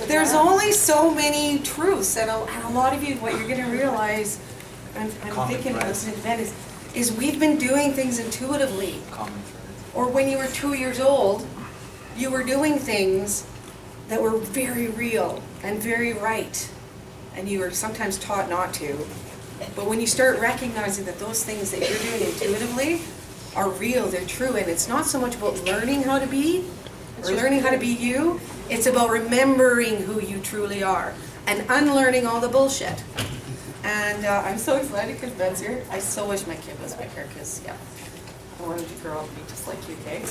There's only so many truths, and a lot of you, what you're going to realize, I'm thinking, listening to Ben, is we've been doing things intuitively. Or when you were 2 years old, you were doing things that were very real and very right, and you were sometimes taught not to. But when you start recognizing that those things that you're doing intuitively are real, they're true, and it's not so much about learning how to be or learning how to be you, it's about remembering who you truly are and unlearning all the bullshit. And I'm so excited because Ben's here. I so wish my kid was bigger because, yeah, I wanted to grow up and be just like you, Kate.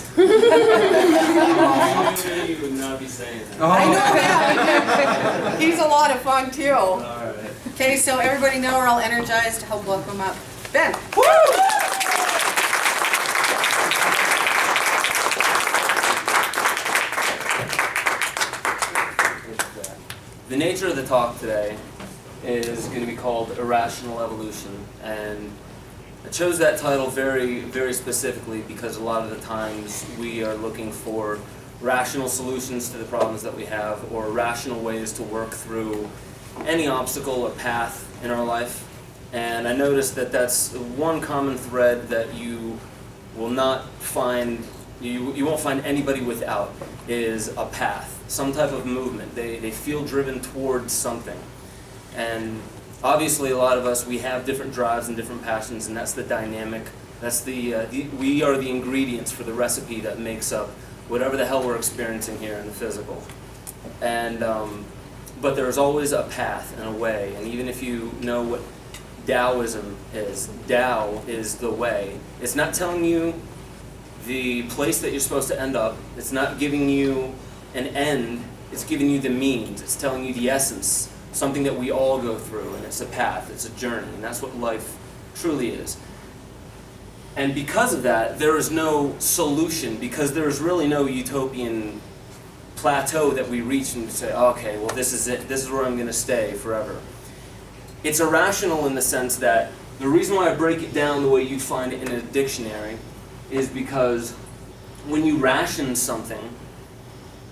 You would not be saying that. I know him. He's a lot of fun too. All right. Okay, so everybody now we're all energized to help welcome up Ben. Woo! The nature of the talk today is going to be called Irrational Evolution, and I chose that title very, very specifically because a lot of the times we are looking for rational solutions to the problems that we have, or rational ways to work through any obstacle or path in our life. And I noticed that that's one common thread that you will not find, you won't find anybody without, is a path, some type of movement. They feel driven towards something. And obviously a lot of us, we have different drives and different passions, and that's the dynamic, that's we are the ingredients for the recipe that makes up whatever the hell we're experiencing here in the physical. And but there's always a path and a way, and even if you know what Taoism is, Tao is the way. It's not telling you the place that you're supposed to end up. It's not giving you an end. It's giving you the means. It's telling you the essence, something that we all go through, and it's a path, it's a journey, and that's what life truly is. And because of that, there is no solution, because there is really no utopian plateau that we reach and say, okay, well, this is it, this is where I'm going to stay forever. It's irrational in the sense that the reason why I break it down the way you'd find it in a dictionary is because when you ration something,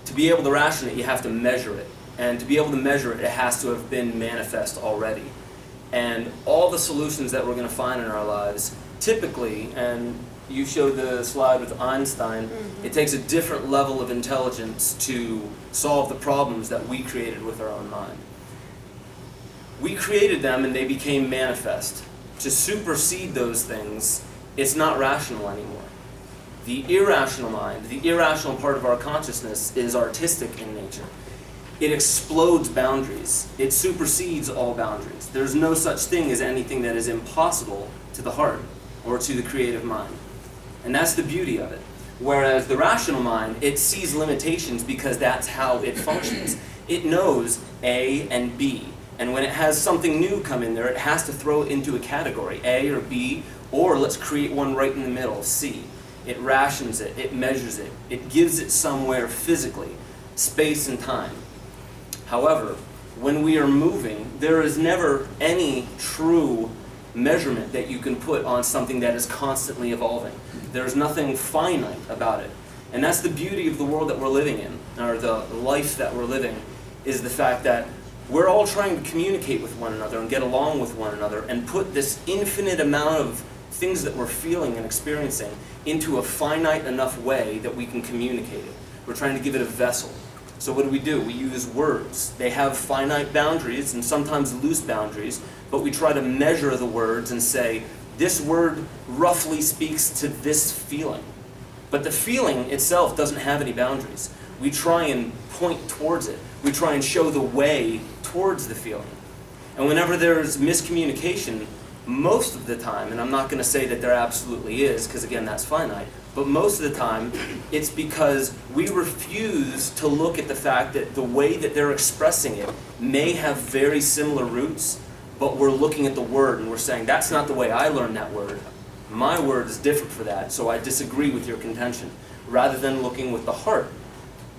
to be able to ration it, you have to measure it. And to be able to measure it, it has to have been manifest already. And all the solutions that we're going to find in our lives, typically, and you showed the slide with Einstein, it takes a different level of intelligence to solve the problems that we created with our own mind. We created them and they became manifest. To supersede those things, it's not rational anymore. The irrational mind, the irrational part of our consciousness, is artistic in nature. It explodes boundaries. It supersedes all boundaries. There's no such thing as anything that is impossible to the heart or to the creative mind. And that's the beauty of it. Whereas the rational mind, it sees limitations because that's how it functions. It knows A and B. And when it has something new come in there, it has to throw it into a category, A or B, or let's create one right in the middle, C. It rations it, it measures it, it gives it somewhere physically, space and time. However, when we are moving, there is never any true measurement that you can put on something that is constantly evolving. There's nothing finite about it. And that's the beauty of the world that we're living in, or the life that we're living, is the fact that we're all trying to communicate with one another and get along with one another and put this infinite amount of things that we're feeling and experiencing into a finite enough way that we can communicate it. We're trying to give it a vessel. So what do? We use words. They have finite boundaries and sometimes loose boundaries, but we try to measure the words and say, this word roughly speaks to this feeling. But the feeling itself doesn't have any boundaries. We try and point towards it. We try and show the way towards the feeling. And whenever there's miscommunication, most of the time, and I'm not going to say that there absolutely is, because again, that's finite, but most of the time, it's because we refuse to look at the fact that the way that they're expressing it may have very similar roots, but we're looking at the word and we're saying, that's not the way I learned that word. My word is different for that, so I disagree with your contention, rather than looking with the heart.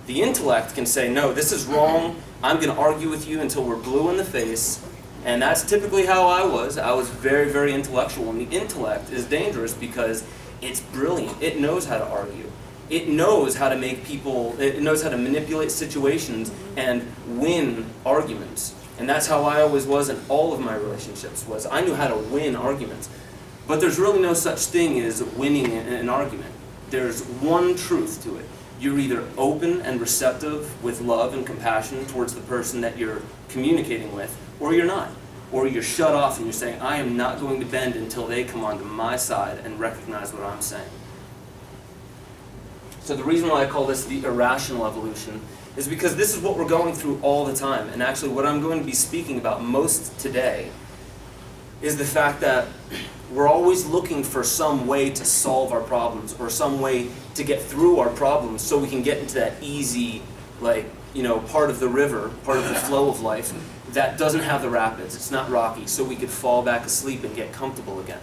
The intellect can say, no, this is wrong, I'm going to argue with you until we're blue in the face, and that's typically how I was. I was very, very intellectual, and the intellect is dangerous because it's brilliant. It knows how to argue. it knows how to make people, it knows how to manipulate situations and win arguments. And that's how I always was in all of my relationships, was I knew how to win arguments. But there's really no such thing as winning an argument. There's one truth to it. You're either open and receptive with love and compassion towards the person that you're communicating with, or you're not. Or you're shut off and you're saying, I am not going to bend until they come onto my side and recognize what I'm saying. So the reason why I call this the irrational evolution is because this is what we're going through all the time. And actually what I'm going to be speaking about most today is the fact that we're always looking for some way to solve our problems or some way to get through our problems so we can get into that easy, part of the river, part of the flow of life that doesn't have the rapids. It's not rocky, so we could fall back asleep and get comfortable again.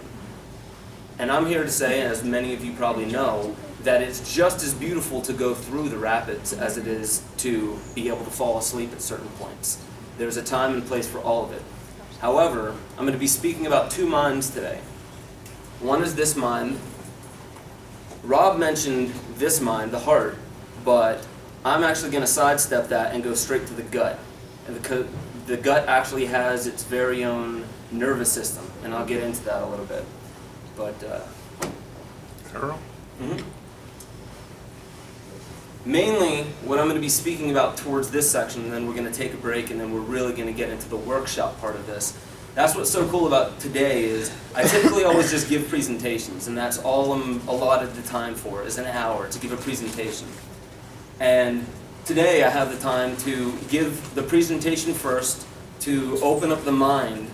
And I'm here to say, as many of you probably know, that it's just as beautiful to go through the rapids as it is to be able to fall asleep at certain points. There's a time and place for all of it. However, I'm going to be speaking about two minds today. One is this mind. Rob mentioned this mind, the heart, but I'm actually going to sidestep that and go straight to the gut. And the gut actually has its very own nervous system, and I'll get into that a little bit. But Carol? Mainly, what I'm going to be speaking about towards this section, and then we're going to take a break, and then we're really going to get into the workshop part of this. That's what's so cool about today is I typically always just give presentations, and that's all I'm allotted the time for, is an hour to give a presentation. And today I have the time to give the presentation first, to open up the mind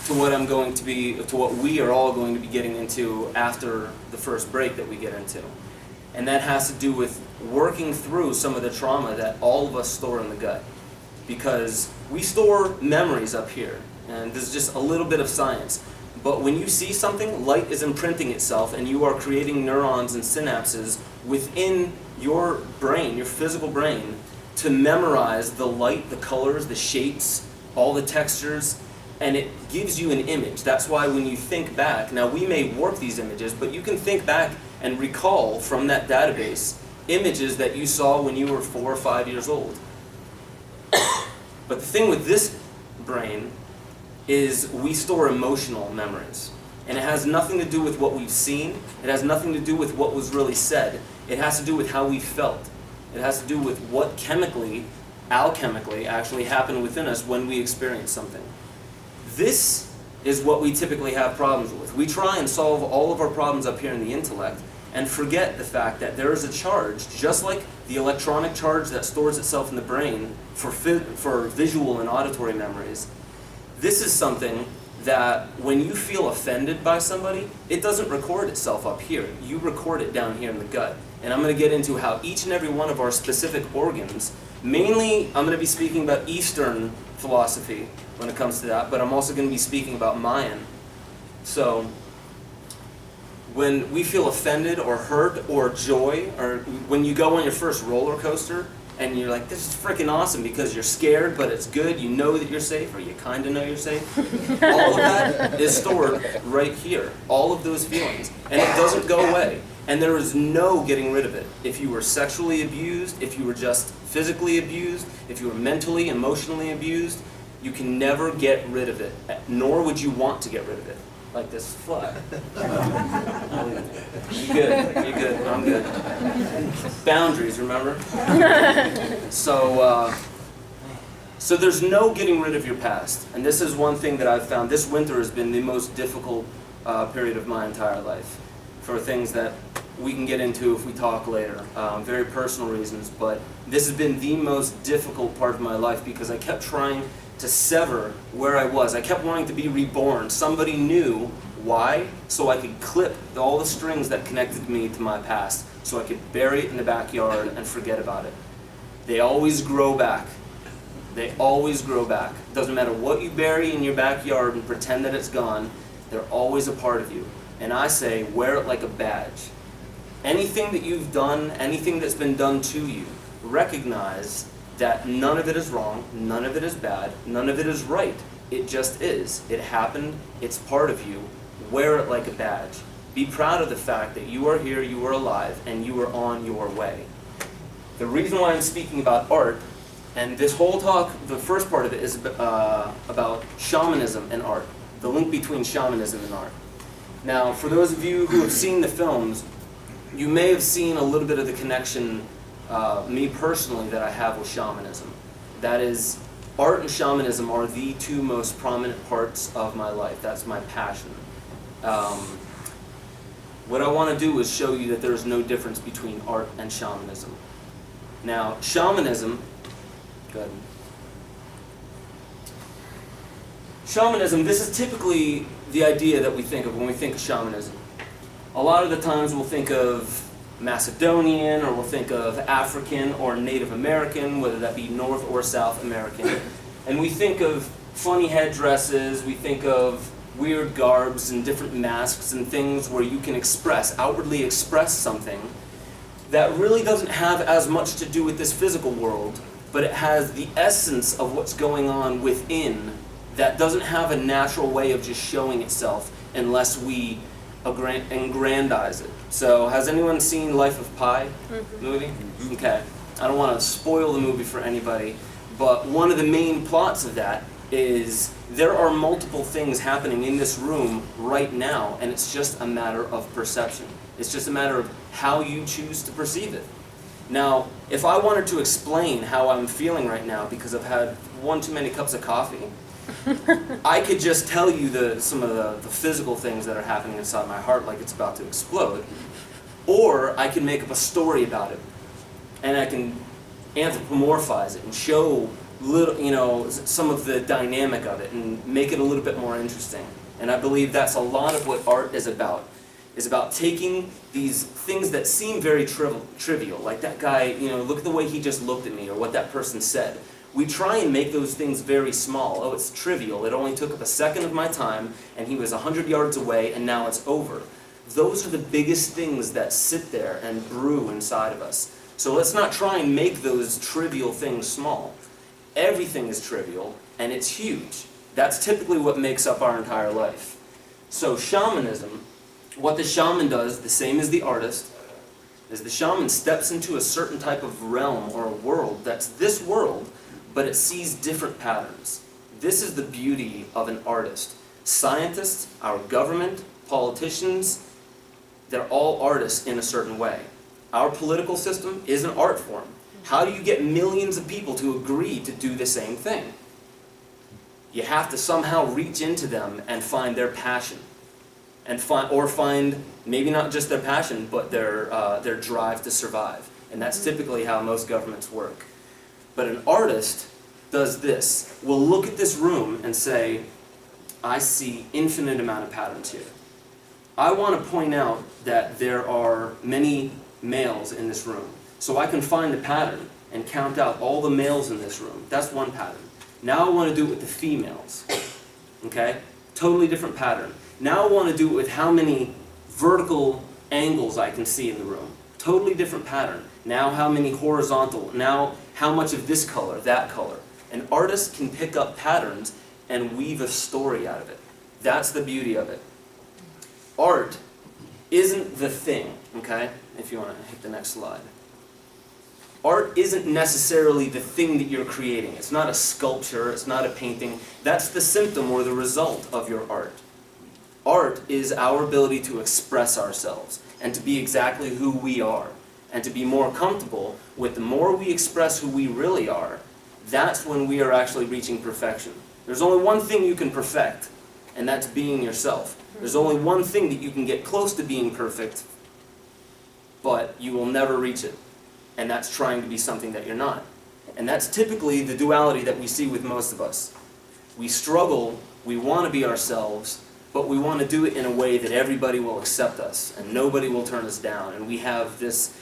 to what we are all going to be getting into after the first break that we get into. And that has to do with working through some of the trauma that all of us store in the gut. Because we store memories up here, and this is just a little bit of science. But when you see something, light is imprinting itself, and you are creating neurons and synapses within your brain, your physical brain, to memorize the light, the colors, the shapes, all the textures, and it gives you an image. That's why when you think back, now we may warp these images, but you can think back and recall from that database images that you saw when you were 4 or 5 years old. But the thing with this brain is we store emotional memories. And it has nothing to do with what we've seen. It has nothing to do with what was really said. It has to do with how we felt. It has to do with what alchemically actually happened within us when we experience something. This is what we typically have problems with. We try and solve all of our problems up here in the intellect and forget the fact that there is a charge, just like the electronic charge that stores itself in the brain for visual and auditory memories. This is something that when you feel offended by somebody, it doesn't record itself up here. You record it down here in the gut. And I'm going to get into how each and every one of our specific organs, mainly I'm going to be speaking about Eastern philosophy when it comes to that, but I'm also going to be speaking about Mayan. So when we feel offended or hurt or joy, or when you go on your first roller coaster and you're like, this is freaking awesome because you're scared, but it's good, you know that you're safe, or you kind of know you're safe. All of that is stored right here, all of those feelings, and it doesn't go away. And there is no getting rid of it. If you were sexually abused, if you were just physically abused, if you were mentally, emotionally abused, you can never get rid of it, nor would you want to get rid of it. Like this fly. You good, you're good, I'm good. Boundaries, remember? So there's no getting rid of your past. And this is one thing that I've found. This winter has been the most difficult period of my entire life, for things that we can get into if we talk later, very personal reasons, but this has been the most difficult part of my life because I kept trying to sever where I was. I kept wanting to be reborn. Somebody knew why, so I could clip all the strings that connected me to my past, so I could bury it in the backyard and forget about it. They always grow back. They always grow back. It doesn't matter what you bury in your backyard and pretend that it's gone, they're always a part of you. And I say, wear it like a badge. Anything that you've done, anything that's been done to you, recognize that none of it is wrong, none of it is bad, none of it is right. It just is. It happened, it's part of you. Wear it like a badge. Be proud of the fact that you are here, you are alive, and you are on your way. The reason why I'm speaking about art, and this whole talk, the first part of it is about shamanism and art, the link between shamanism and art. Now, for those of you who have seen the films, you may have seen a little bit of the connection, me personally, that I have with shamanism. That is, art and shamanism are the two most prominent parts of my life. That's my passion. What I want to do is show you that there is no difference between art and shamanism. Now, shamanism, go ahead. Shamanism, this is typically the idea that we think of when we think of shamanism. A lot of the times we'll think of Macedonian, or we'll think of African or Native American, whether that be North or South American. And we think of funny headdresses, we think of weird garbs and different masks and things where you can outwardly express something that really doesn't have as much to do with this physical world, but it has the essence of what's going on within that doesn't have a natural way of just showing itself unless we aggrandize it. So, has anyone seen Life of Pi movie? Okay. I don't want to spoil the movie for anybody, but one of the main plots of that is there are multiple things happening in this room right now, and it's just a matter of perception. It's just a matter of how you choose to perceive it. Now, if I wanted to explain how I'm feeling right now because I've had one too many cups of coffee, I could just tell you some of the physical things that are happening inside my heart like it's about to explode. Or I can make up a story about it, and I can anthropomorphize it and show some of the dynamic of it and make it a little bit more interesting. And I believe that's a lot of what art is about taking these things that seem very trivial, like that guy, look at the way he just looked at me, or what that person said. We try and make those things very small. Oh, it's trivial. It only took up a second of my time, and he was 100 yards away, and now it's over. Those are the biggest things that sit there and brew inside of us. So let's not try and make those trivial things small. Everything is trivial, and it's huge. That's typically what makes up our entire life. So shamanism, what the shaman does, the same as the artist, is the shaman steps into a certain type of realm or a world that's this world, but it sees different patterns. This is the beauty of an artist. Scientists, our government, politicians, they're all artists in a certain way. Our political system is an art form. How do you get millions of people to agree to do the same thing? You have to somehow reach into them and find their passion. And find maybe not just their passion, but their drive to survive. And that's typically how most governments work. But an artist does this. Will look at this room and say, I see infinite amount of patterns here. I want to point out that there are many males in this room. So I can find a pattern and count out all the males in this room. That's one pattern. Now I want to do it with the females. Okay? Totally different pattern. Now I want to do it with how many vertical angles I can see in the room. Totally different pattern. Now how many horizontal. Now how much of this color, that color. An artist can pick up patterns and weave a story out of it. That's the beauty of it. Art isn't the thing, okay? If you want to hit the next slide. Art isn't necessarily the thing that you're creating. It's not a sculpture, it's not a painting. That's the symptom or the result of your art. Art is our ability to express ourselves and to be exactly who we are and to be more comfortable with the more we express who we really are, that's when we are actually reaching perfection. There's only one thing you can perfect, and that's being yourself. There's only one thing that you can get close to being perfect, but you will never reach it. And that's trying to be something that you're not. And that's typically the duality that we see with most of us. We struggle, we want to be ourselves, but we want to do it in a way that everybody will accept us and nobody will turn us down. And we have this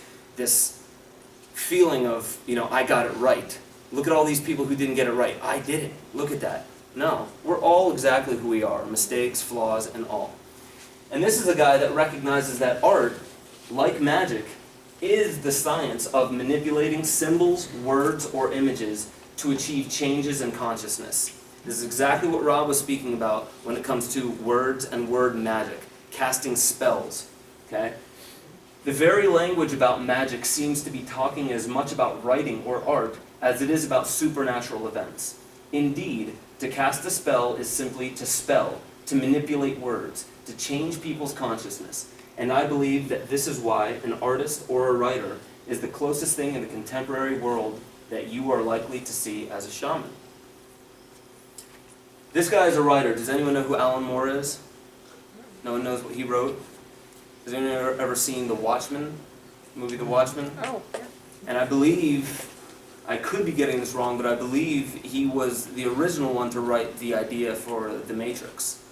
feeling of, I got it right. Look at all these people who didn't get it right. I did it. Look at that. No, we're all exactly who we are, mistakes, flaws, and all. And this is a guy that recognizes that art, like magic, is the science of manipulating symbols, words, or images to achieve changes in consciousness. This is exactly what Rob was speaking about when it comes to words and word magic. casting spells, okay? The very language about magic seems to be talking as much about writing or art as it is about supernatural events. Indeed, to cast a spell is simply to spell, to manipulate words, to change people's consciousness. And I believe that this is why an artist or a writer is the closest thing in the contemporary world that you are likely to see as a shaman. This guy is a writer. Does anyone know who Alan Moore is? No one knows what he wrote? Has anyone ever seen The Watchmen? Movie The Watchmen? Oh, yeah. And I believe, I could be getting this wrong, but I believe he was the original one to write the idea for The Matrix.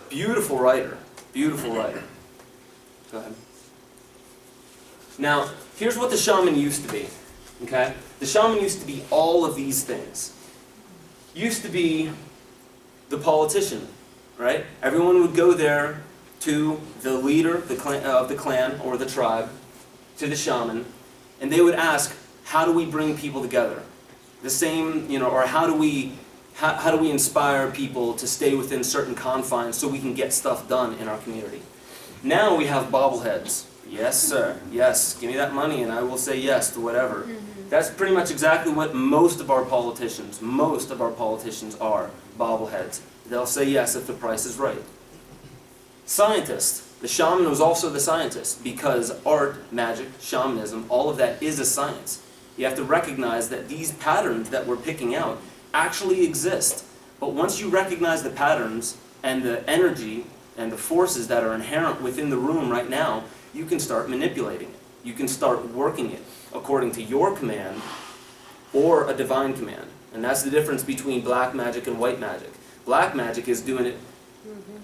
Beautiful writer. Beautiful writer. Go ahead. Now, here's what the shaman used to be. Okay? The shaman used to be all of these things. Used to be the politician, right? Everyone would go there to the leader of the clan or the tribe, to the shaman, and they would ask, how do we bring people together? The same, or how do we inspire people to stay within certain confines so we can get stuff done in our community? Now we have bobbleheads. Yes, sir. Yes, give me that money and I will say yes to whatever. That's pretty much exactly what most of our politicians are, bobbleheads. They'll say yes if the price is right. Scientist. The shaman was also the scientist because art, magic, shamanism, all of that is a science. You have to recognize that these patterns that we're picking out actually exist. But once you recognize the patterns and the energy and the forces that are inherent within the room right now, you can start manipulating it. You can start working it according to your command or a divine command. And that's the difference between black magic and white magic. Black magic is doing it,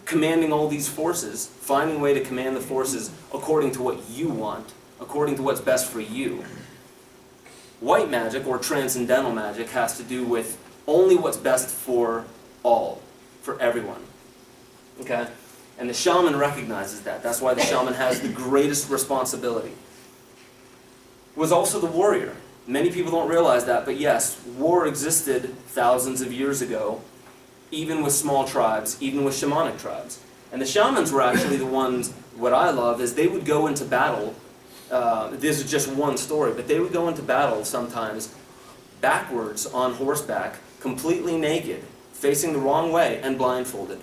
commanding all these forces, finding a way to command the forces according to what you want, according to what's best for you. White magic, or transcendental magic, has to do with only what's best for all, for everyone. Okay? And the shaman recognizes that. That's why the shaman has the greatest responsibility. Was also the warrior. Many people don't realize that, but yes, war existed thousands of years ago, even with small tribes, even with shamanic tribes. And the shamans were actually the ones, what I love is they would go into battle, this is just one story, but they would go into battle sometimes backwards on horseback, completely naked, facing the wrong way, and blindfolded.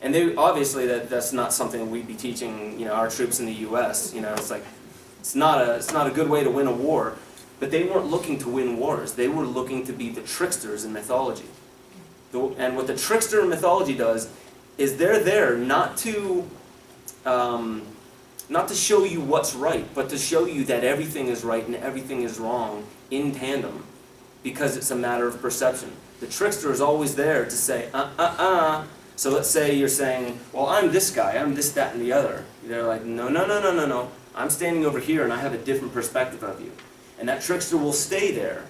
And they obviously that's not something we'd be teaching, our troops in the U.S. It's like it's not a good way to win a war. But they weren't looking to win wars. They were looking to be the tricksters in mythology. And what the trickster in mythology does is they're there not to show you what's right, but to show you that everything is right and everything is wrong in tandem, because it's a matter of perception. The trickster is always there to say, So let's say you're saying, well, I'm this guy, I'm this, that, and the other. They're like, no. I'm standing over here and I have a different perspective of you. And that trickster will stay there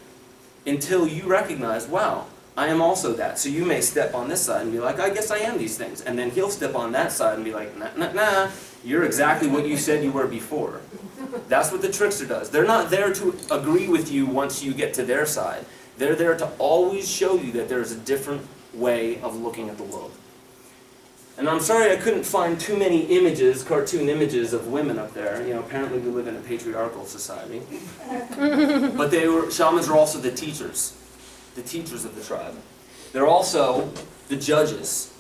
until you recognize, wow, I am also that. So you may step on this side and be like, I guess I am these things. And then he'll step on that side and be like, nah, you're exactly what you said you were before. That's what the trickster does. They're not there to agree with you once you get to their side. They're there to always show you that there's a different way of looking at the world. And I'm sorry I couldn't find too many images, cartoon images of women up there. Apparently we live in a patriarchal society. But shamans are also the teachers of the tribe. They're also the judges.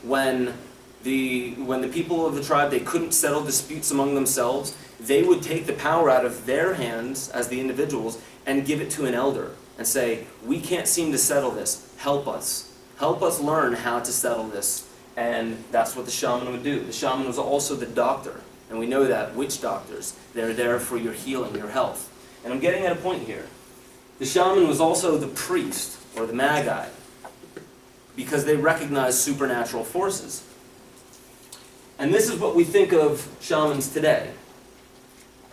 When the people of the tribe, they couldn't settle disputes among themselves, they would take the power out of their hands as the individuals and give it to an elder and say, we can't seem to settle this, help us. Help us learn how to settle this. And that's what the shaman would do. The shaman was also the doctor. And we know that, witch doctors. They're there for your healing, your health. And I'm getting at a point here. The shaman was also the priest, or the magi, because they recognized supernatural forces. And this is what we think of shamans today.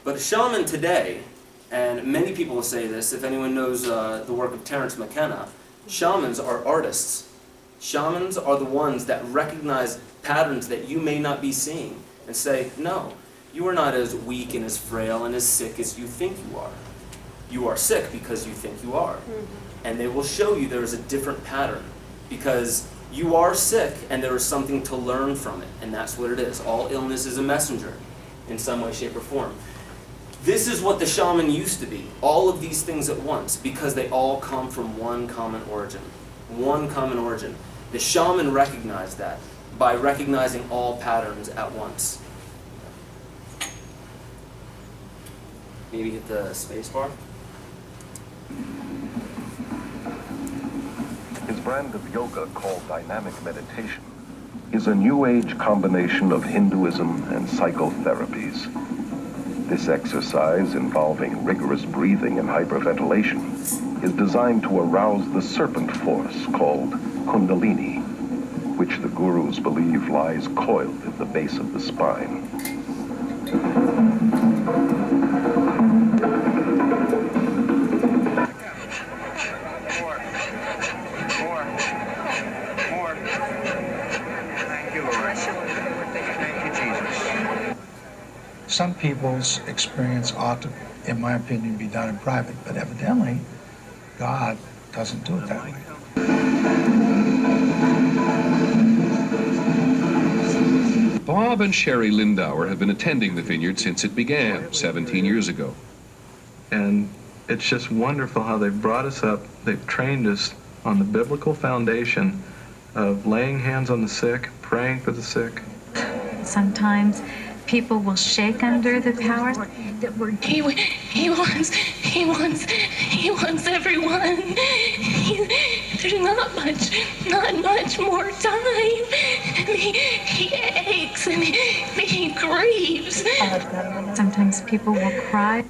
But a shaman today, and many people will say this, if anyone knows the work of Terence McKenna, shamans are artists. Shamans are the ones that recognize patterns that you may not be seeing and say, no, you are not as weak and as frail and as sick as you think you are. You are sick because you think you are. And they will show you there is a different pattern because You are sick, and there is something to learn from it, and that's what it is. All illness is a messenger in some way, shape, or form. This is what the shaman used to be, all of these things at once, because they all come from one common origin. One common origin. The shaman recognized that by recognizing all patterns at once. Maybe hit the space bar. His brand of yoga, called dynamic meditation, is a new age combination of Hinduism and psychotherapies. This exercise, involving rigorous breathing and hyperventilation, is designed to arouse the serpent force called Kundalini, which the gurus believe lies coiled at the base of the spine. Some people's experience ought to, in my opinion, be done in private, but evidently, God doesn't do it that way. Bob and Sherry Lindauer have been attending the vineyard since it began 17 years ago. And it's just wonderful how they've brought us up, they've trained us on the biblical foundation of laying hands on the sick, praying for the sick. Sometimes people will shake under the power. He wants everyone. There's not much more time. He aches and he grieves. Sometimes people will cry.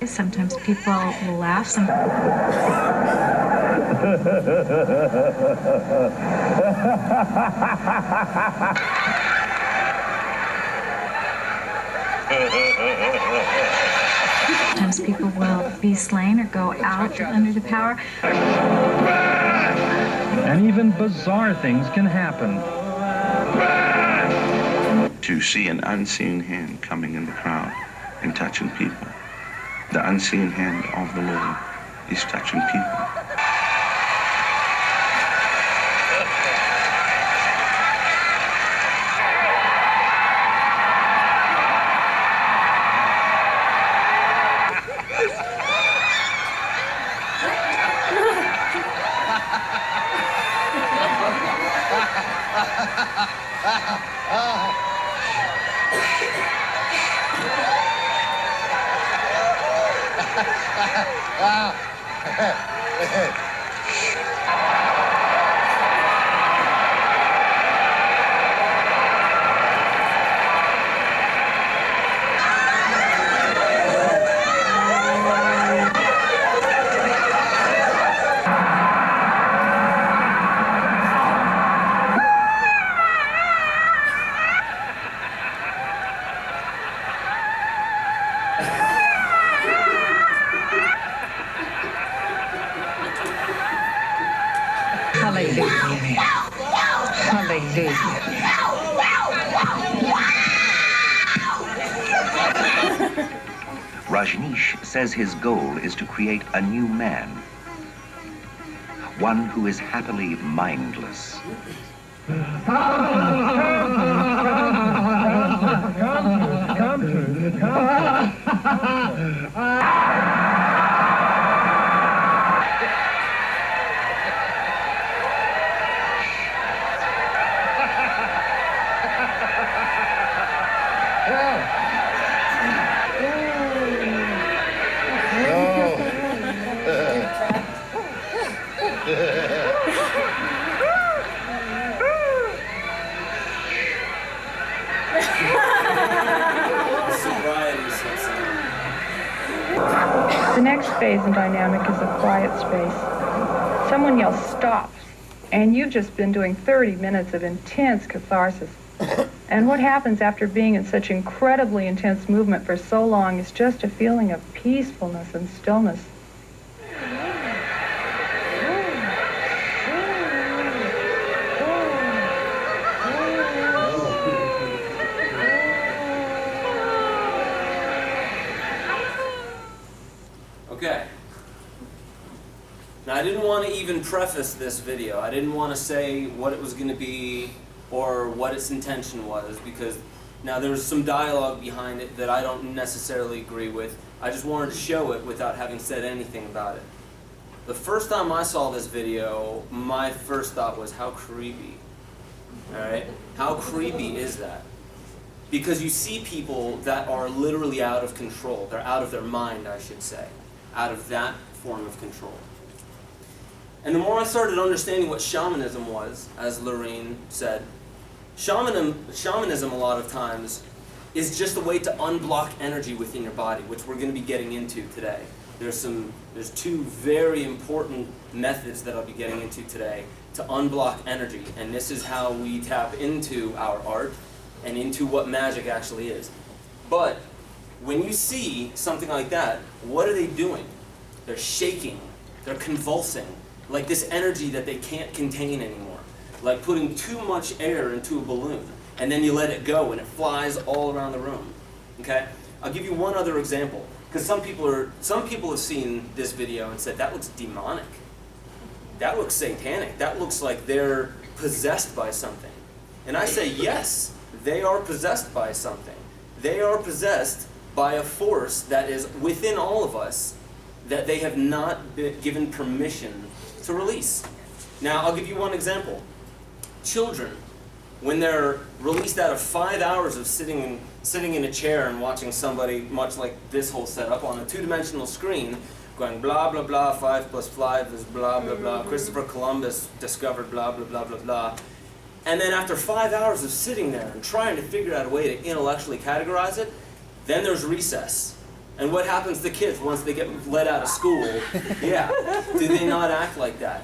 Sometimes people will laugh. Sometimes people will be slain or go out under the power. And even bizarre things can happen. To see an unseen hand coming in the crowd and touching people. The unseen hand of the Lord is touching people. Rajneesh says his goal is to create a new man, one who is happily mindless. The next phase in dynamic is a quiet space. Someone yells, "Stop!" And you've just been doing 30 minutes of intense catharsis. And what happens after being in such incredibly intense movement for so long is just a feeling of peacefulness and stillness. Okay. Now, I didn't want to even preface this video. I didn't want to say what it was going to be or what its intention was, because now there's some dialogue behind it that I don't necessarily agree with. I just wanted to show it without having said anything about it. The first time I saw this video, my first thought was, how creepy. Alright? How creepy is that? Because you see people that are literally out of control. They're out of their mind, I should say. Out of that form of control. And the more I started understanding what shamanism was, as Lorraine said, shamanism a lot of times is just a way to unblock energy within your body, which we're going to be getting into today. There's two very important methods that I'll be getting into today to unblock energy, and this is how we tap into our art and into what magic actually is. But when you see something like that, what are they doing? They're shaking, they're convulsing, like this energy that they can't contain anymore. Like putting too much air into a balloon, and then you let it go and it flies all around the room. Okay? I'll give you one other example, because some people have seen this video and said, that looks demonic. That looks satanic. That looks like they're possessed by something. And I say, yes, they are possessed by something. They are possessed by a force that is within all of us that they have not been given permission to release. Now, I'll give you one example. Children, when they're released out of 5 hours of sitting in a chair and watching somebody, much like this whole setup, on a two-dimensional screen, going blah, blah, blah, 5 + 5 is blah, blah, blah, Christopher Columbus discovered blah, blah, blah, blah, blah. And then after 5 hours of sitting there and trying to figure out a way to intellectually categorize it, then there's recess. And what happens to kids once they get let out of school? Yeah, do they not act like that?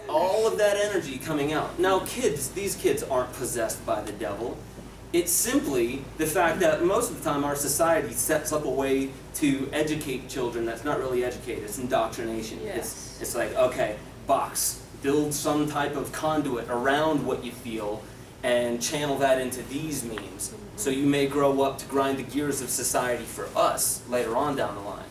All of that energy coming out. Now these kids aren't possessed by the devil. It's simply the fact that most of the time our society sets up a way to educate children that's not really educated. It's indoctrination. Yes. It's like, okay, box, build some type of conduit around what you feel and channel that into these memes. So you may grow up to grind the gears of society for us later on down the line.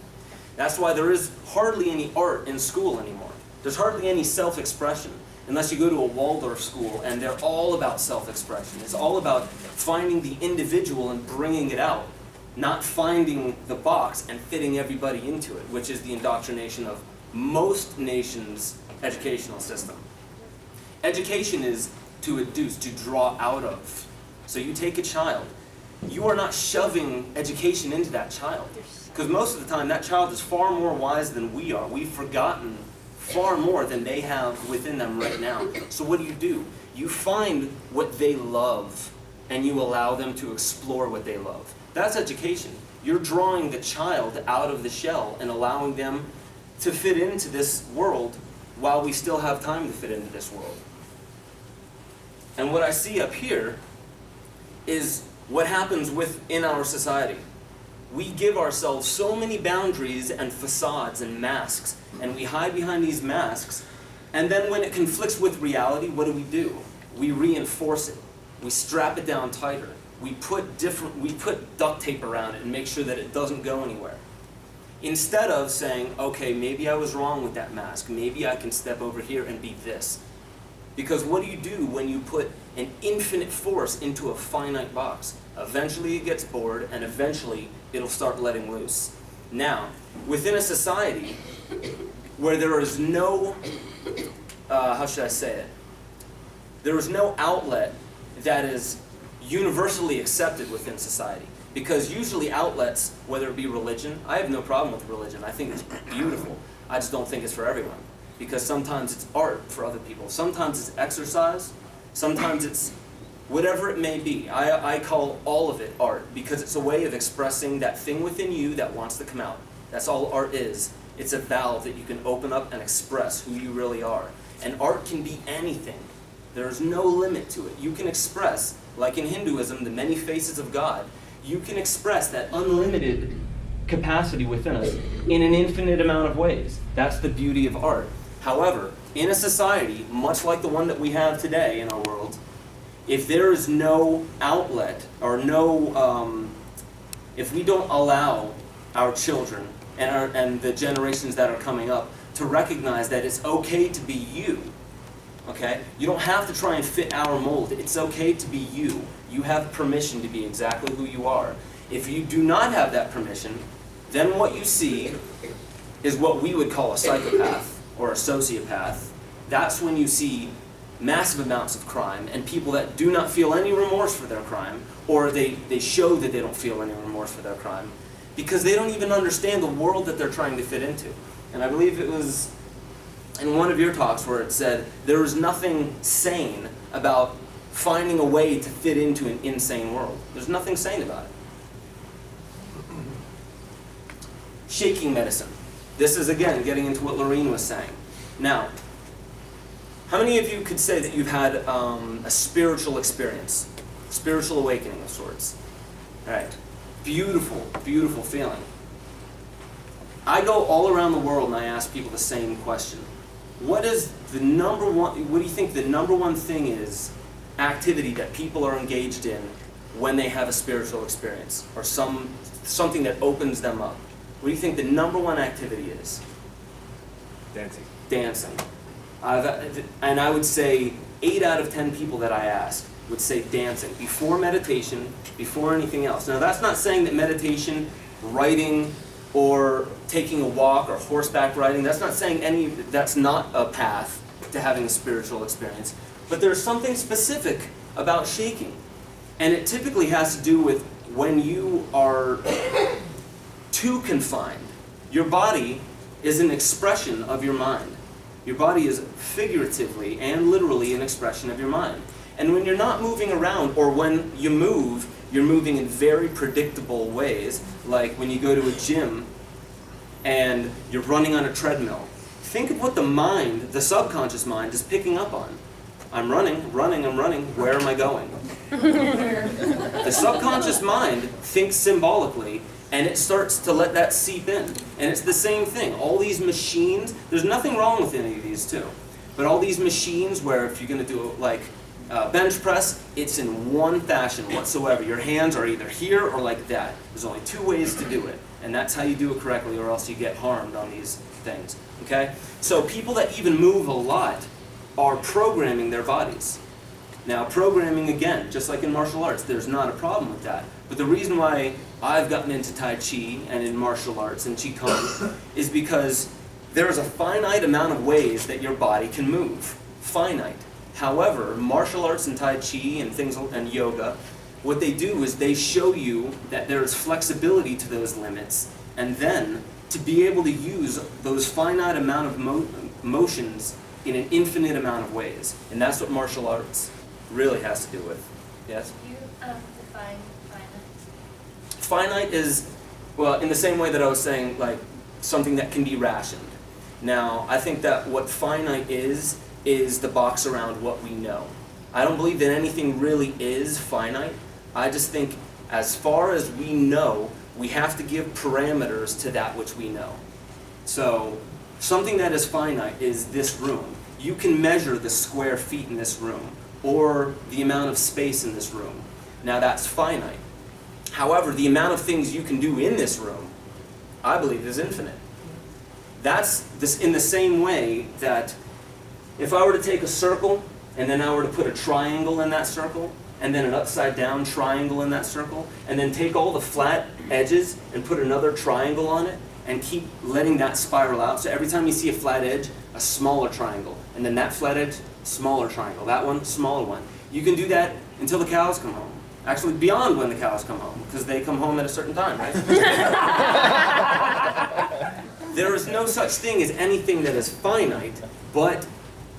That's why there is hardly any art in school anymore. There's hardly any self-expression, unless you go to a Waldorf school and they're all about self-expression. It's all about finding the individual and bringing it out, not finding the box and fitting everybody into it, which is the indoctrination of most nations' educational system. Education is to educe, to draw out of. So you take a child, you are not shoving education into that child. Because most of the time that child is far more wise than we are. We've forgotten far more than they have within them right now. So what do? You find what they love and you allow them to explore what they love. That's education. You're drawing the child out of the shell and allowing them to fit into this world while we still have time to fit into this world. And what I see up here is what happens within our society. We give ourselves so many boundaries and facades and masks, and we hide behind these masks, and then when it conflicts with reality, what do? We reinforce it. We strap it down tighter. We put duct tape around it and make sure that it doesn't go anywhere. Instead of saying, okay, maybe I was wrong with that mask. Maybe I can step over here and be this. Because what do when you put an infinite force into a finite box? Eventually it gets bored, and eventually it'll start letting loose. Now, within a society where there is no, how should I say it? There is no outlet that is universally accepted within society. Because usually outlets, whether it be religion, I have no problem with religion. I think it's beautiful. I just don't think it's for everyone. Because sometimes it's art for other people. Sometimes it's exercise. Sometimes it's whatever it may be. I call all of it art because it's a way of expressing that thing within you that wants to come out. That's all art is. It's a valve that you can open up and express who you really are. And art can be anything. There's no limit to it. You can express, like in Hinduism, the many faces of God. You can express that unlimited capacity within us in an infinite amount of ways. That's the beauty of art. However, in a society, much like the one that we have today in our world, if there is no outlet or if we don't allow our children and the generations that are coming up to recognize that it's okay to be you. Okay? You don't have to try and fit our mold. It's okay to be you. You have permission to be exactly who you are. If you do not have that permission, then what you see is what we would call a psychopath or a sociopath. That's when you see massive amounts of crime and people that do not feel any remorse for their crime, or they show that they don't feel any remorse for their crime because they don't even understand the world that they're trying to fit into. And I believe it was in one of your talks where it said there is nothing sane about finding a way to fit into an insane world. There's nothing sane about it. Shaking medicine. This is, again, getting into what Lorene was saying. Now, how many of you could say that you've had a spiritual experience, spiritual awakening of sorts? All right. Beautiful, beautiful feeling. I go all around the world and I ask people the same question. What do you think the number one thing is, activity that people are engaged in when they have a spiritual experience or something that opens them up? What do you think the number one activity is? Dancing. Dancing. And I would say 8 out of 10 people that I ask would say dancing before meditation, before anything else. Now that's not saying that meditation, writing, or taking a walk or horseback riding, that's not saying that's not a path to having a spiritual experience. But there's something specific about shaking. And it typically has to do with when you are too confined. Your body is an expression of your mind. Your body is figuratively and literally an expression of your mind. And when you're not moving around, or when you move, you're moving in very predictable ways, like when you go to a gym and you're running on a treadmill. Think of what the mind, the subconscious mind, is picking up on. I'm running, I'm running, where am I going? The subconscious mind thinks symbolically, and it starts to let that seep in. And it's the same thing. All these machines, there's nothing wrong with any of these too, but all these machines where if you're going to do like bench press, it's in one fashion whatsoever. Your hands are either here or like that. There's only 2 ways to do it, and that's how you do it correctly, or else you get harmed on these things. Okay? So people that even move a lot are programming their bodies. Now, programming, again, just like in martial arts, there's not a problem with that. But the reason why I've gotten into Tai Chi and in martial arts and Qigong is because there's a finite amount of ways that your body can move. Finite. However, martial arts and Tai Chi and yoga, what they do is they show you that there's flexibility to those limits, and then to be able to use those finite amount of motions in an infinite amount of ways. And that's what martial arts really has to do with. Yes? You define finite. Finite is, well, in the same way that I was saying, like, something that can be rationed. Now, I think that what finite is the box around what we know. I don't believe that anything really is finite. I just think as far as we know, we have to give parameters to that which we know. So, something that is finite is this room. You can measure the square feet in this room, or the amount of space in this room. Now that's finite. However, the amount of things you can do in this room, I believe, is infinite. That's this in the same way that if I were to take a circle, and then I were to put a triangle in that circle, and then an upside down triangle in that circle, and then take all the flat edges and put another triangle on it, and keep letting that spiral out. So every time you see a flat edge, a smaller triangle, and then that flat edge, smaller triangle, that one, smaller one. You can do that until the cows come home. Actually, beyond when the cows come home, because they come home at a certain time, right? There is no such thing as anything that is finite, but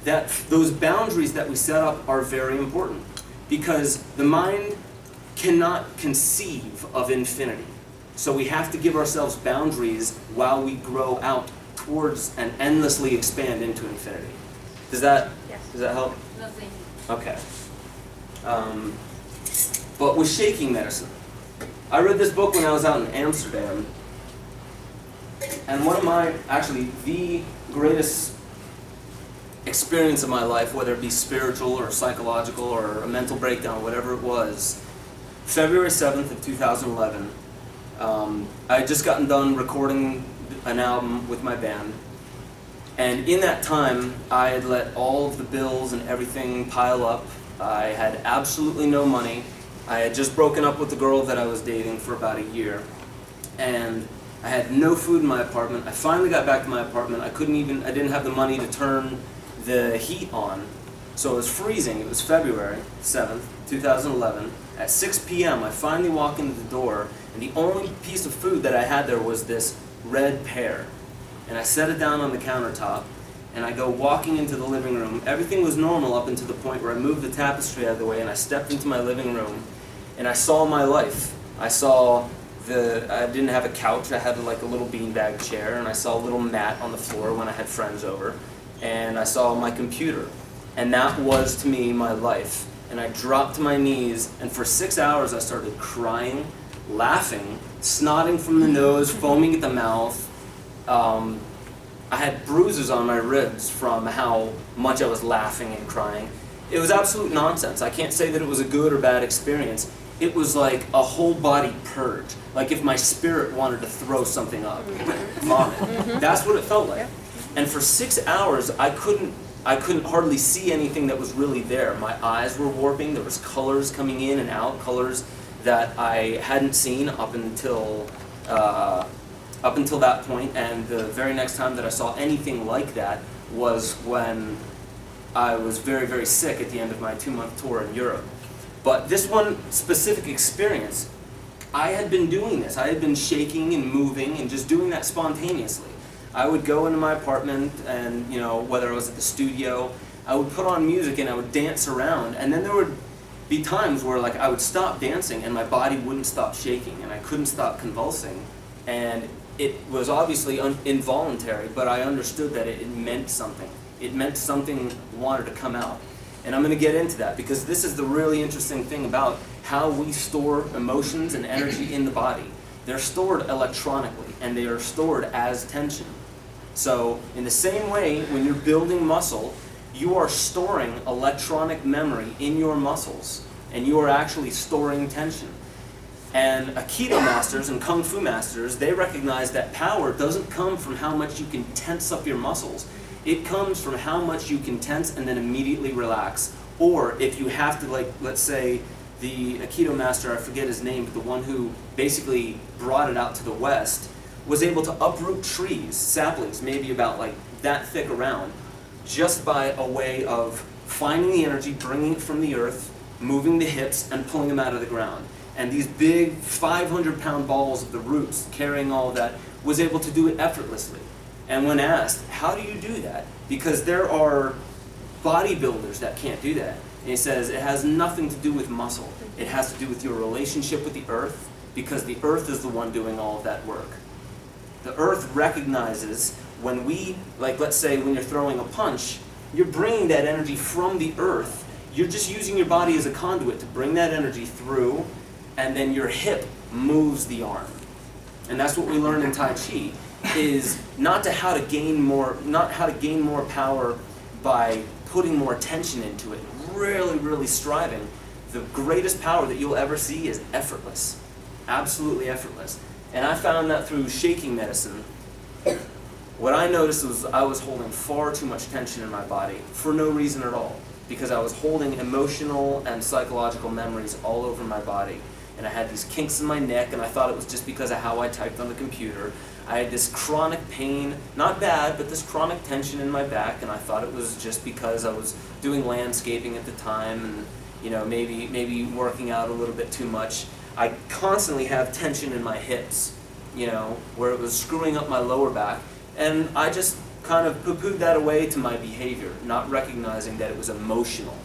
that those boundaries that we set up are very important, because the mind cannot conceive of infinity. So we have to give ourselves boundaries while we grow out towards and endlessly expand into infinity. Does that help? Nothing. Okay. But with shaking medicine, I read this book when I was out in Amsterdam, and one of my, actually, the greatest experience of my life, whether it be spiritual or psychological or a mental breakdown, whatever it was, February 7th of 2011, I had just gotten done recording an album with my band. And in that time, I had let all of the bills and everything pile up. I had absolutely no money. I had just broken up with the girl that I was dating for about a year. And I had no food in my apartment. I finally got back to my apartment. I didn't have the money to turn the heat on. So it was freezing. It was February 7th, 2011. At 6 p.m., I finally walk into the door, and the only piece of food that I had there was this red pear. And I set it down on the countertop, and I go walking into the living room. Everything was normal up until the point where I moved the tapestry out of the way, and I stepped into my living room, and I saw my life. I didn't have a couch. I had like a little beanbag chair, and I saw a little mat on the floor when I had friends over, and I saw my computer. And that was, to me, my life. And I dropped to my knees, and for 6 hours I started crying, laughing, snotting from the nose, foaming at the mouth. I had bruises on my ribs from how much I was laughing and crying. It was absolute nonsense. I can't say that it was a good or bad experience. It was like a whole body purge. Like if my spirit wanted to throw something up, vomit. That's what it felt like. And for 6 hours, I couldn't hardly see anything that was really there. My eyes were warping. There was colors coming in and out, colors that I hadn't seen up until that point. And the very next time that I saw anything like that was when I was very, very sick at the end of my 2-month tour in Europe. But this one specific experience, I had been doing this. I had been shaking and moving and just doing that spontaneously. I would go into my apartment and, whether I was at the studio, I would put on music and I would dance around. And then there would be times where I would stop dancing and my body wouldn't stop shaking and I couldn't stop convulsing. And it was obviously involuntary, but I understood that it meant something. It meant something wanted to come out. And I'm going to get into that because this is the really interesting thing about how we store emotions and energy in the body. They're stored electronically and they are stored as tension. So in the same way, when you're building muscle, you are storing electronic memory in your muscles and you are actually storing tension. And Aikido masters and Kung Fu masters, they recognize that power doesn't come from how much you can tense up your muscles. It comes from how much you can tense and then immediately relax. Or if you have to, let's say, the Aikido master, I forget his name, but the one who basically brought it out to the West, was able to uproot trees, saplings, maybe about that thick around, just by a way of finding the energy, bringing it from the earth, moving the hips, and pulling them out of the ground. And these big 500-pound balls of the roots carrying all of that, was able to do it effortlessly. And when asked, how do you do that? Because there are bodybuilders that can't do that. And he says it has nothing to do with muscle. It has to do with your relationship with the earth, because the earth is the one doing all of that work. The earth recognizes when let's say when you're throwing a punch, you're bringing that energy from the earth. You're just using your body as a conduit to bring that energy through, and then your hip moves the arm. And that's what we learn in Tai Chi, is not how to gain more power by putting more tension into it, really, really striving. The greatest power that you'll ever see is effortless, absolutely effortless. And I found that through shaking medicine. What I noticed was I was holding far too much tension in my body for no reason at all, because I was holding emotional and psychological memories all over my body. And I had these kinks in my neck, and I thought it was just because of how I typed on the computer. I had this chronic pain, not bad, but this chronic tension in my back, and I thought it was just because I was doing landscaping at the time and maybe working out a little bit too much. I constantly have tension in my hips, where it was screwing up my lower back, and I just kind of poo-pooed that away to my behavior, not recognizing that it was emotional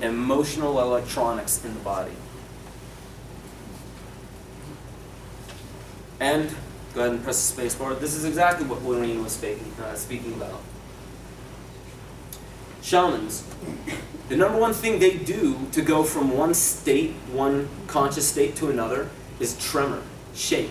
electronics in the body. And go ahead and press the space bar. This is exactly what Lorraine was speaking about. Shamans, the number one thing they do to go from one conscious state to another is tremor, shake.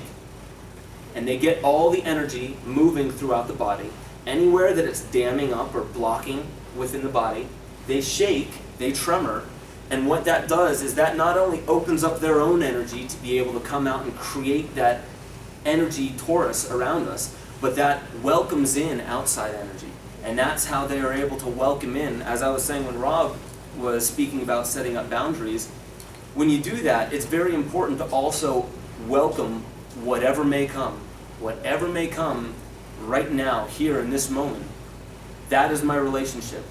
And they get all the energy moving throughout the body. Anywhere that it's damming up or blocking within the body, they shake, they tremor, and what that does is that not only opens up their own energy to be able to come out and create that energy torus around us, but that welcomes in outside energy. And that's how they are able to welcome in, as I was saying when Rob was speaking about setting up boundaries. When you do that, it's very important to also welcome whatever may come. Whatever may come right now, here in this moment. That is my relationship.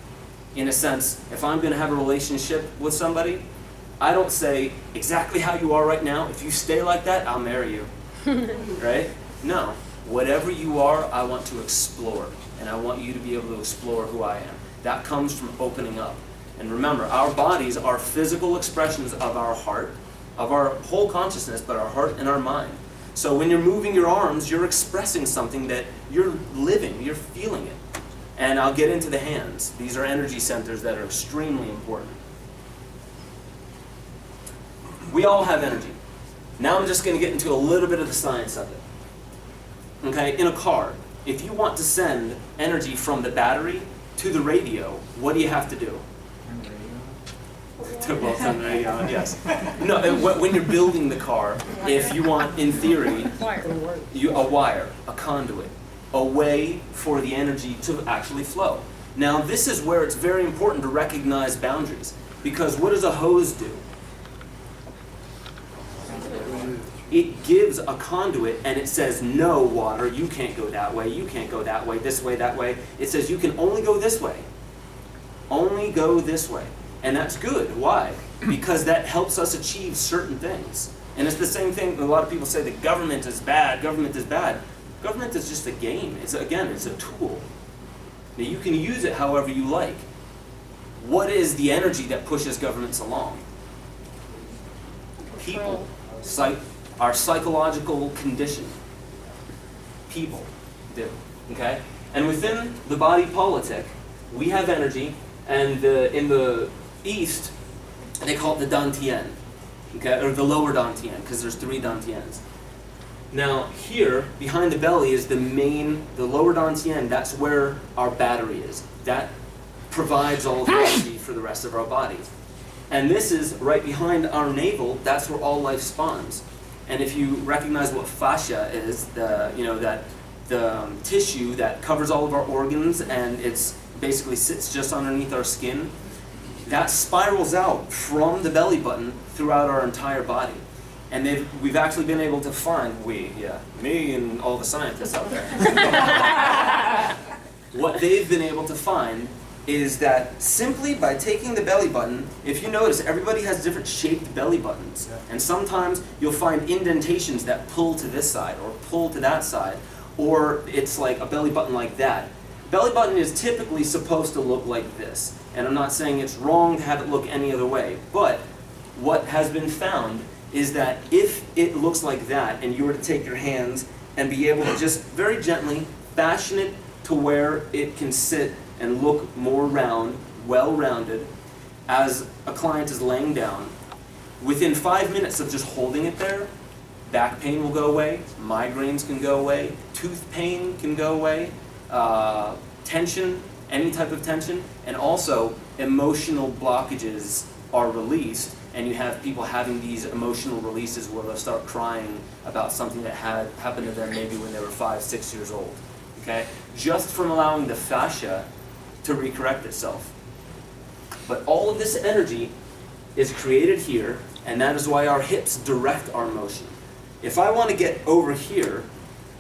In a sense, if I'm going to have a relationship with somebody, I don't say exactly how you are right now. If you stay like that, I'll marry you. Right? No. Whatever you are, I want to explore. And I want you to be able to explore who I am. That comes from opening up. And remember, our bodies are physical expressions of our heart, of our whole consciousness, but our heart and our mind. So when you're moving your arms, you're expressing something that you're living, you're feeling it. And I'll get into the hands. These are energy centers that are extremely important. We all have energy. Now I'm just going to get into a little bit of the science of it. Okay, in a car, if you want to send energy from the battery to the radio, what do you have to do? Well, turn the radio on, yes. No, when you're building the car, if you want, in theory, a wire, a conduit, a way for the energy to actually flow. Now, this is where it's very important to recognize boundaries, because what does a hose do? It gives a conduit and it says, no, water, you can't go that way, you can't go that way, this way, that way. It says you can only go this way. Only go this way. And that's good. Why? Because that helps us achieve certain things. And it's the same thing, a lot of people say the government is bad, government is bad. Government is just a game. It's a tool. Now you can use it however you like. What is the energy that pushes governments along? People. Our psychological condition. People do. Okay? And within the body politic, we have energy, and in the East, they call it the Dantian, okay, or the lower Dantian, because there's 3 Dantians. Now here, behind the belly is the lower Dantian. That's where our battery is. That provides all the energy for the rest of our body. And this is right behind our navel. That's where all life spawns. And if you recognize what fascia is, the tissue that covers all of our organs, and it's basically sits just underneath our skin, that spirals out from the belly button throughout our entire body. And we've actually been able to find, me and all the scientists out there, what they've been able to find is that simply by taking the belly button, if you notice, everybody has different shaped belly buttons. And sometimes you'll find indentations that pull to this side or pull to that side, or it's like a belly button like that. Belly button is typically supposed to look like this. And I'm not saying it's wrong to have it look any other way, but what has been found is that if it looks like that, and you were to take your hands and be able to just very gently fashion it to where it can sit and look more round, well-rounded, as a client is laying down, within 5 minutes of just holding it there, back pain will go away, migraines can go away, tooth pain can go away, tension, any type of tension, and also emotional blockages are released, and you have people having these emotional releases where they'll start crying about something that had happened to them maybe when they were 5, 6 years old. Okay? Just from allowing the fascia to recorrect itself. But all of this energy is created here, and that is why our hips direct our motion. If I want to get over here,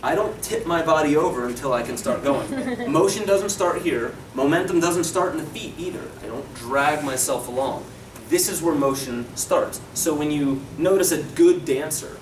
I don't tip my body over until I can start going. Motion doesn't start here. Momentum doesn't start in the feet either. I don't drag myself along. This is where motion starts. So when you notice a good dancer,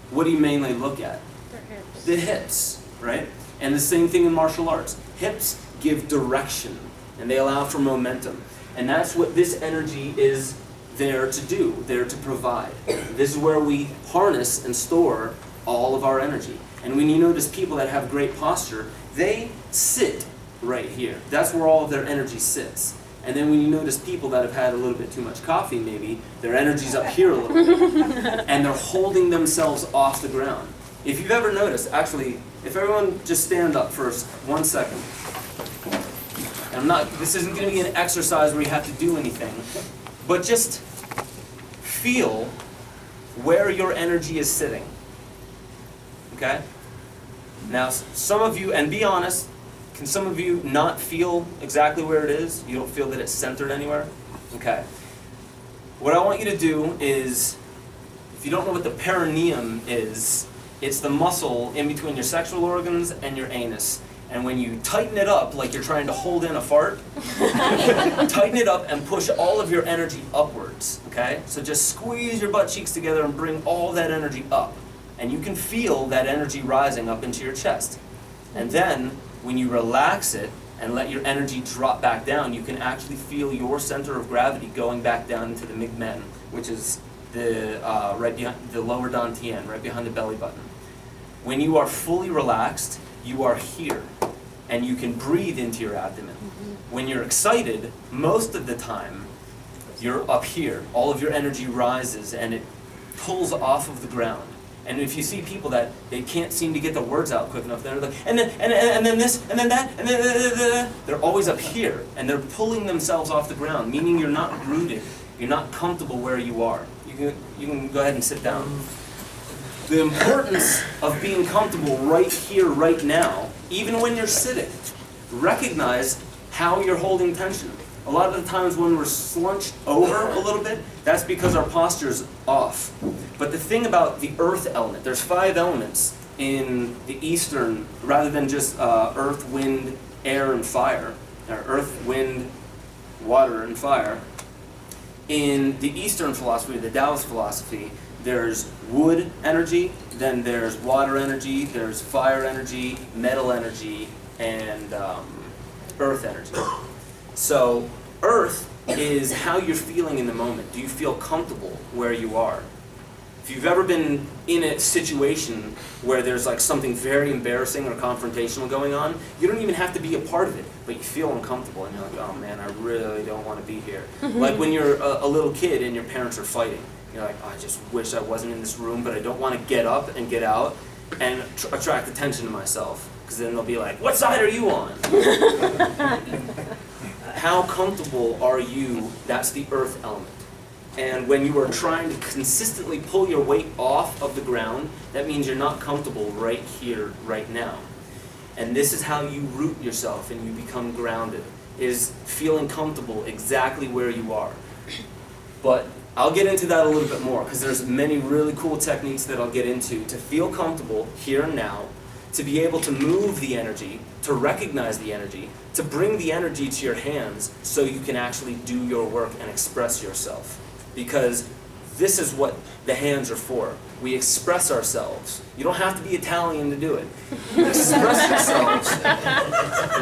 what do you mainly look at? Their hips. The hips, right? And the same thing in martial arts. Hips give direction, and they allow for momentum. And that's what this energy is there to do, there to provide. This is where we harness and store all of our energy. And when you notice people that have great posture, they sit right here. That's where all of their energy sits. And then when you notice people that have had a little bit too much coffee, maybe, their energy's up here a little bit. And they're holding themselves off the ground. If you've ever noticed, actually, if everyone just stand up for 1 second. And this isn't going to be an exercise where you have to do anything, but just feel where your energy is sitting. Okay? Now, some of you, and be honest, can some of you not feel exactly where it is? You don't feel that it's centered anywhere? Okay. What I want you to do is, if you don't know what the perineum is, it's the muscle in between your sexual organs and your anus. And when you tighten it up, like you're trying to hold in a fart, tighten it up and push all of your energy upwards, okay? So just squeeze your butt cheeks together and bring all that energy up. And you can feel that energy rising up into your chest. And then, when you relax it and let your energy drop back down, you can actually feel your center of gravity going back down into the migmen, which is the right behind the lower dantian, right behind the belly button. When you are fully relaxed, you are here, and you can breathe into your abdomen. When you're excited, most of the time, you're up here. All of your energy rises, and it pulls off of the ground. And if you see people that they can't seem to get the words out quick enough, they're like, and then this, and then that, and then they're always up here, and they're pulling themselves off the ground, meaning you're not rooted, you're not comfortable where you are. You can go ahead and sit down. The importance of being comfortable right here, right now, even when you're sitting. Recognize how you're holding tension. A lot of the times when we're slunched over a little bit, that's because our posture's off. But the thing about the earth element, there's 5 elements in the Eastern, rather than just earth, wind, air, and fire, or earth, wind, water, and fire. In the Eastern philosophy, the Taoist philosophy, there's wood energy, then there's water energy, there's fire energy, metal energy, and earth energy. So earth is how you're feeling in the moment. Do you feel comfortable where you are? If you've ever been in a situation where there's like something very embarrassing or confrontational going on, you don't even have to be a part of it, but you feel uncomfortable and you're like, oh man, I really don't want to be here. Like when you're a little kid and your parents are fighting. You're like, oh, I just wish I wasn't in this room, but I don't want to get up and get out and attract attention to myself. Because then they'll be like, what side are you on? How comfortable are you? That's the earth element. And when you are trying to consistently pull your weight off of the ground, that means you're not comfortable right here, right now. And this is how you root yourself and you become grounded, is feeling comfortable exactly where you are. But I'll get into that a little bit more, because there's many really cool techniques that I'll get into to feel comfortable here and now, to be able to move the energy, to recognize the energy, to bring the energy to your hands so you can actually do your work and express yourself. Because this is what the hands are for. We express ourselves. You don't have to be Italian to do it. You express yourselves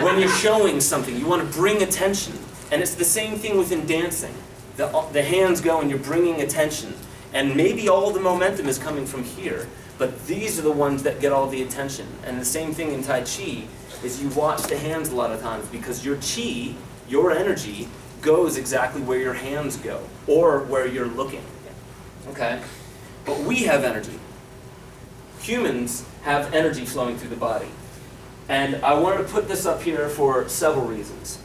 when you're showing something. You want to bring attention. And it's the same thing within dancing. The hands go and you're bringing attention. And maybe all the momentum is coming from here, but these are the ones that get all the attention. And the same thing in Tai Chi is you watch the hands a lot of times because your chi, your energy, goes exactly where your hands go or where you're looking. Okay? But we have energy. Humans have energy flowing through the body. And I wanted to put this up here for several reasons.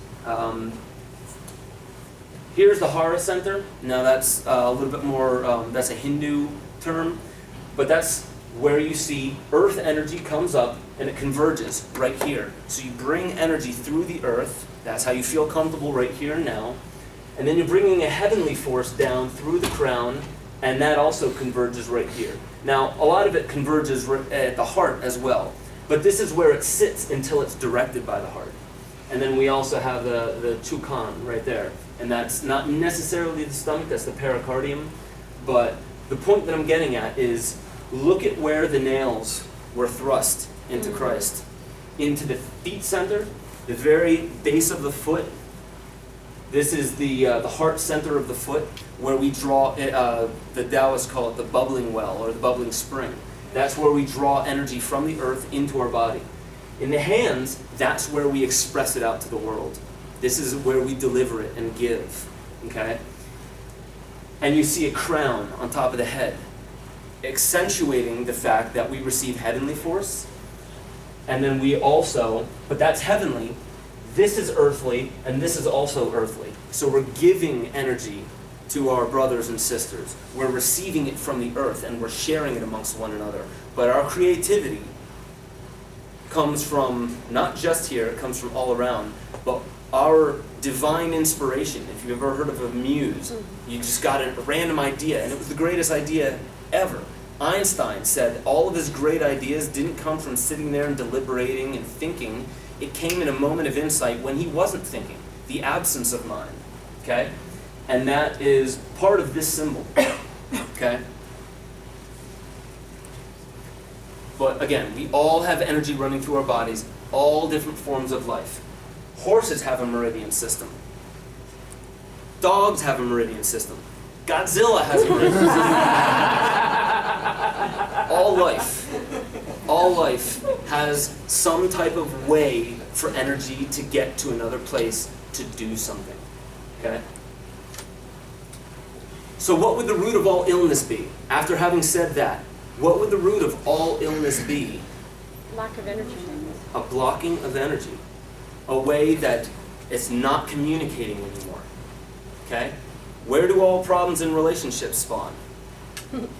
Here's the Hara Center. Now that's a little bit more, that's a Hindu term, but that's where you see earth energy comes up and it converges right here. So you bring energy through the earth, that's how you feel comfortable right here and now, and then you're bringing a heavenly force down through the crown, and that also converges right here. Now, a lot of it converges at the heart as well, but this is where it sits until it's directed by the heart. And then we also have the Chukan right there. And that's not necessarily the stomach, that's the pericardium. But the point that I'm getting at is, look at where the nails were thrust into Christ. Into the feet center, the very base of the foot. This is the heart center of the foot, where we draw, the Taoists call it the bubbling well, or the bubbling spring. That's where we draw energy from the earth into our body. In the hands, that's where we express it out to the world. This is where we deliver it and give, okay? And you see a crown on top of the head, accentuating the fact that we receive heavenly force. And then we also, but that's heavenly, this is earthly, and this is also earthly. So we're giving energy to our brothers and sisters. We're receiving it from the earth, and we're sharing it amongst one another. But our creativity comes from not just here, it comes from all around, but our divine inspiration. If you've ever heard of a muse, you just got a random idea, and it was the greatest idea ever. Einstein said all of his great ideas didn't come from sitting there and deliberating and thinking. It came in a moment of insight when he wasn't thinking, the absence of mind, okay? And that is part of this symbol, okay? But again, we all have energy running through our bodies, all different forms of life. Horses have a meridian system. Dogs have a meridian system. Godzilla has a meridian system. All life has some type of way for energy to get to another place to do something, okay? So what would the root of all illness be? After having said that, what would the root of all illness be? Lack of energy. A blocking of energy. A way that it's not communicating anymore. Okay? Where do all problems in relationships spawn?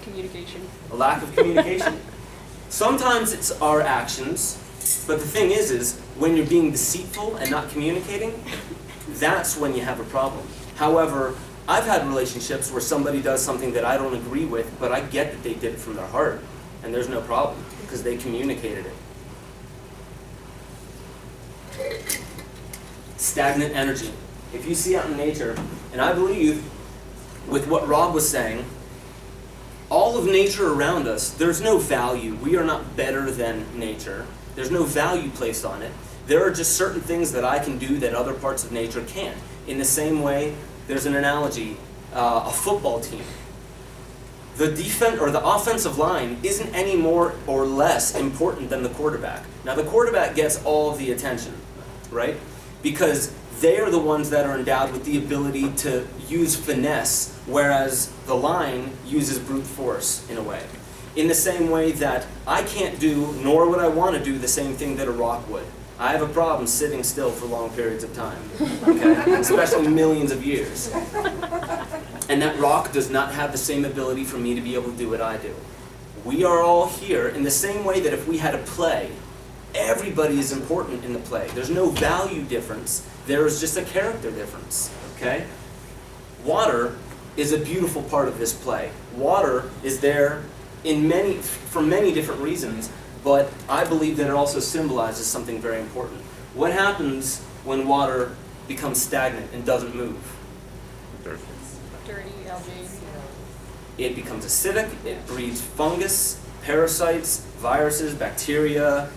Communication. A lack of communication. Sometimes it's our actions, but the thing is when you're being deceitful and not communicating, that's when you have a problem. However, I've had relationships where somebody does something that I don't agree with, but I get that they did it from their heart, and there's no problem, because they communicated it. Stagnant energy. If you see out in nature, and I believe with what Rob was saying, all of nature around us, there's no value. We are not better than nature. There's no value placed on it. There are just certain things that I can do that other parts of nature can't. In the same way, there's an analogy, a football team. The defense or the offensive line isn't any more or less important than the quarterback. Now the quarterback gets all of the attention, right? Because they are the ones that are endowed with the ability to use finesse, whereas the line uses brute force in a way. In the same way that I can't do, nor would I want to do the same thing that a rock would. I have a problem sitting still for long periods of time, okay? Especially millions of years. And that rock does not have the same ability for me to be able to do what I do. We are all here in the same way that if we had a play, everybody is important in the play. There's no value difference. There is just a character difference, okay? Water is a beautiful part of this play. Water is there for many different reasons, but I believe that it also symbolizes something very important. What happens when water becomes stagnant and doesn't move? Dirty algae. It becomes acidic, it breeds fungus, parasites, viruses, bacteria,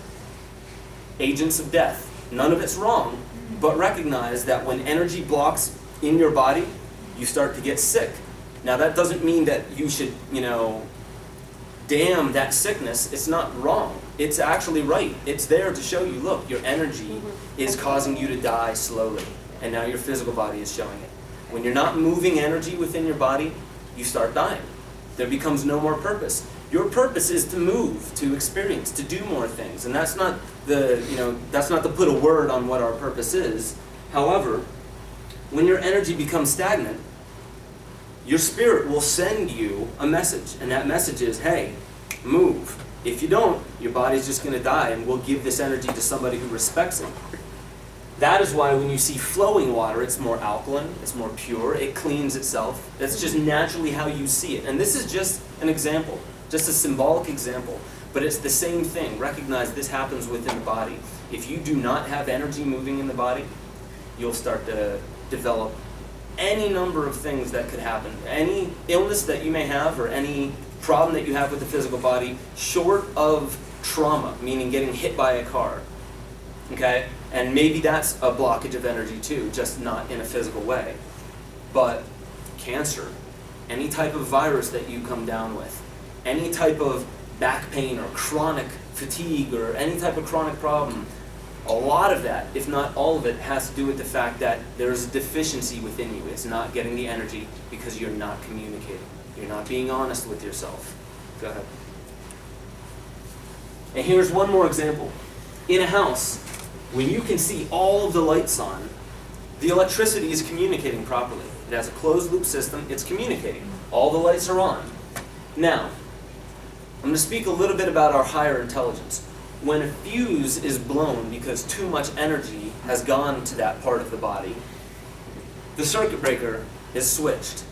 agents of death. None of it's wrong, but recognize that when energy blocks in your body, you start to get sick. Now that doesn't mean that you should, damn that sickness. It's not wrong. It's actually right. It's there to show you, look, your energy is causing you to die slowly, and now your physical body is showing it. When you're not moving energy within your body, you start dying. There becomes no more purpose. Your purpose is to move, to experience, to do more things, and that's not to put a word on what our purpose is. However, when your energy becomes stagnant, your spirit will send you a message, and that message is, hey, move. If you don't, your body's just going to die, and we'll give this energy to somebody who respects it. That is why when you see flowing water, it's more alkaline, it's more pure, it cleans itself. That's just naturally how you see it. And this is just an example, just a symbolic example, but it's the same thing. Recognize this happens within the body. If you do not have energy moving in the body, you'll start to develop any number of things that could happen. Any illness that you may have or any problem that you have with the physical body, short of trauma, meaning getting hit by a car, okay? And maybe that's a blockage of energy too, just not in a physical way. But cancer, any type of virus that you come down with, any type of back pain or chronic fatigue or any type of chronic problem, a lot of that, if not all of it, has to do with the fact that there's a deficiency within you. It's not getting the energy because you're not communicating. You're not being honest with yourself. Go ahead. And here's one more example. In a house, when you can see all of the lights on, the electricity is communicating properly. It has a closed loop system, it's communicating. All the lights are on. Now, I'm going to speak a little bit about our higher intelligence. when a fuse is blown because too much energy has gone to that part of the body, the circuit breaker is switched.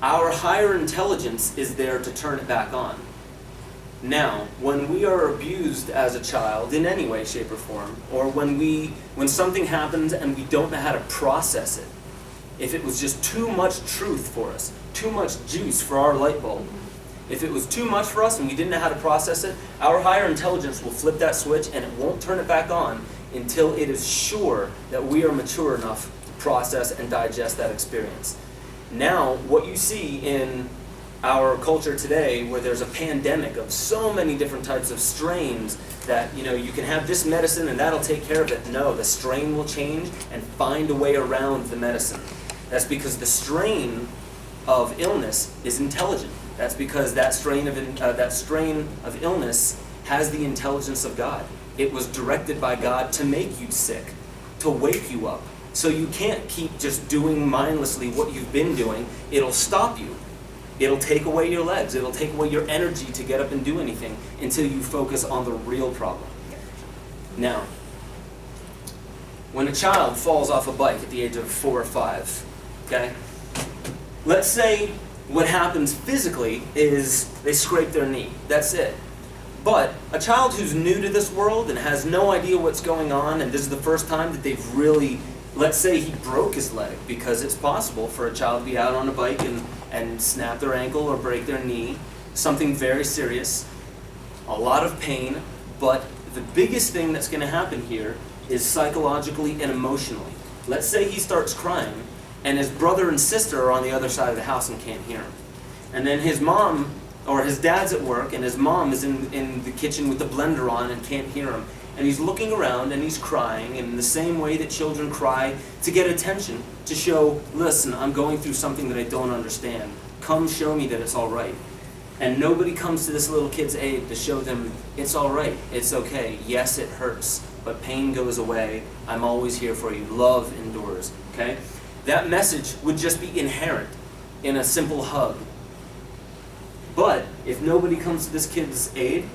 Our higher intelligence is there to turn it back on. Now, when we are abused as a child in any way, shape, or form, or when something happens and we don't know how to process it, if it was just too much truth for us, too much juice for our light bulb, if it was too much for us and we didn't know how to process it, our higher intelligence will flip that switch and it won't turn it back on until it is sure that we are mature enough to process and digest that experience. Now, what you see in our culture today, where there's a pandemic of so many different types of strains that, you can have this medicine and that'll take care of it. No, the strain will change and find a way around the medicine. That's because the strain of illness is intelligent. That's because that strain of illness has the intelligence of God. It was directed by God to make you sick, to wake you up. So you can't keep just doing mindlessly what you've been doing. It'll stop you. It'll take away your legs. It'll take away your energy to get up and do anything until you focus on the real problem. Now, when a child falls off a bike at the age of 4 or 5, okay? Let's say what happens physically is they scrape their knee. That's it. But a child who's new to this world and has no idea what's going on, and this is the first time that they've really, let's say he broke his leg, because it's possible for a child to be out on a bike and snap their ankle or break their knee, something very serious, a lot of pain, but the biggest thing that's going to happen here is psychologically and emotionally. Let's say he starts crying, and his brother and sister are on the other side of the house and can't hear him. And then his mom, or his dad's at work, and his mom is in the kitchen with the blender on and can't hear him. And he's looking around and he's crying in the same way that children cry to get attention, to show, listen, I'm going through something that I don't understand. Come show me that it's all right. And nobody comes to this little kid's aid to show them it's all right, it's okay. Yes, it hurts, but pain goes away. I'm always here for you. Love endures, okay? That message would just be inherent in a simple hug. But if nobody comes to this kid's aid,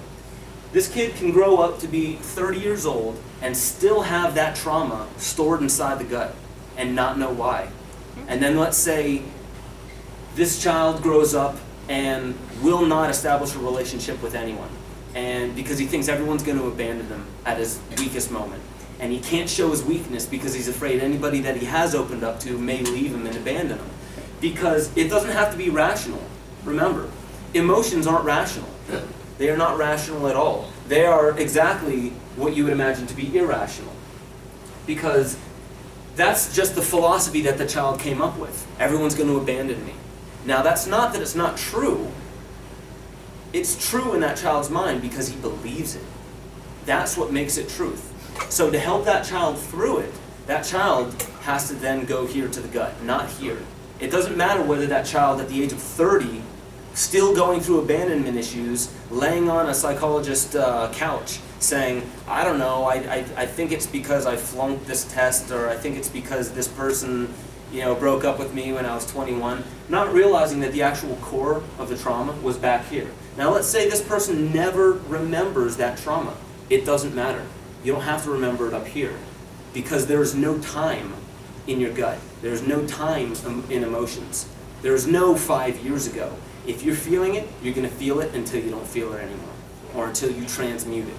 this kid can grow up to be 30 years old and still have that trauma stored inside the gut and not know why. And then let's say this child grows up and will not establish a relationship with anyone, and because he thinks everyone's going to abandon him at his weakest moment. And he can't show his weakness because he's afraid anybody that he has opened up to may leave him and abandon him. Because it doesn't have to be rational. Remember, emotions aren't rational. They are not rational at all. They are exactly what you would imagine to be irrational. Because that's just the philosophy that the child came up with. Everyone's going to abandon me. Now, that's not that it's not true. It's true in that child's mind because he believes it. That's what makes it truth. So to help that child through it, that child has to then go here to the gut, not here. It doesn't matter whether that child at the age of 30, still going through abandonment issues, laying on a psychologist's couch, saying, I don't know, I think it's because I flunked this test, or I think it's because this person broke up with me when I was 21, not realizing that the actual core of the trauma was back here. Now let's say this person never remembers that trauma. It doesn't matter. You don't have to remember it up here, because there is no time in your gut. There's no time in emotions. There's no 5 years ago. If you're feeling it, you're going to feel it until you don't feel it anymore, or until you transmute it.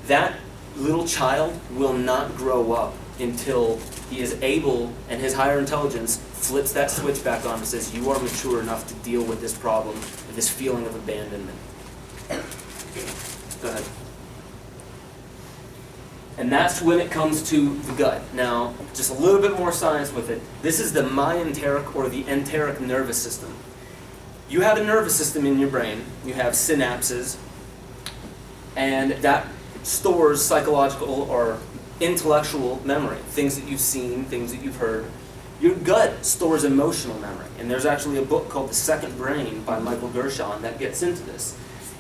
That little child will not grow up until he is able, and his higher intelligence flips that switch back on and says, you are mature enough to deal with this problem, this feeling of abandonment. Go ahead. And that's when it comes to the gut. Now, just a little bit more science with it. This is the myenteric or the enteric nervous system. You have a nervous system in your brain. You have synapses, and that stores psychological or intellectual memory, things that you've seen, things that you've heard. Your gut stores emotional memory, and there's actually a book called The Second Brain by Michael Gershon that gets into this.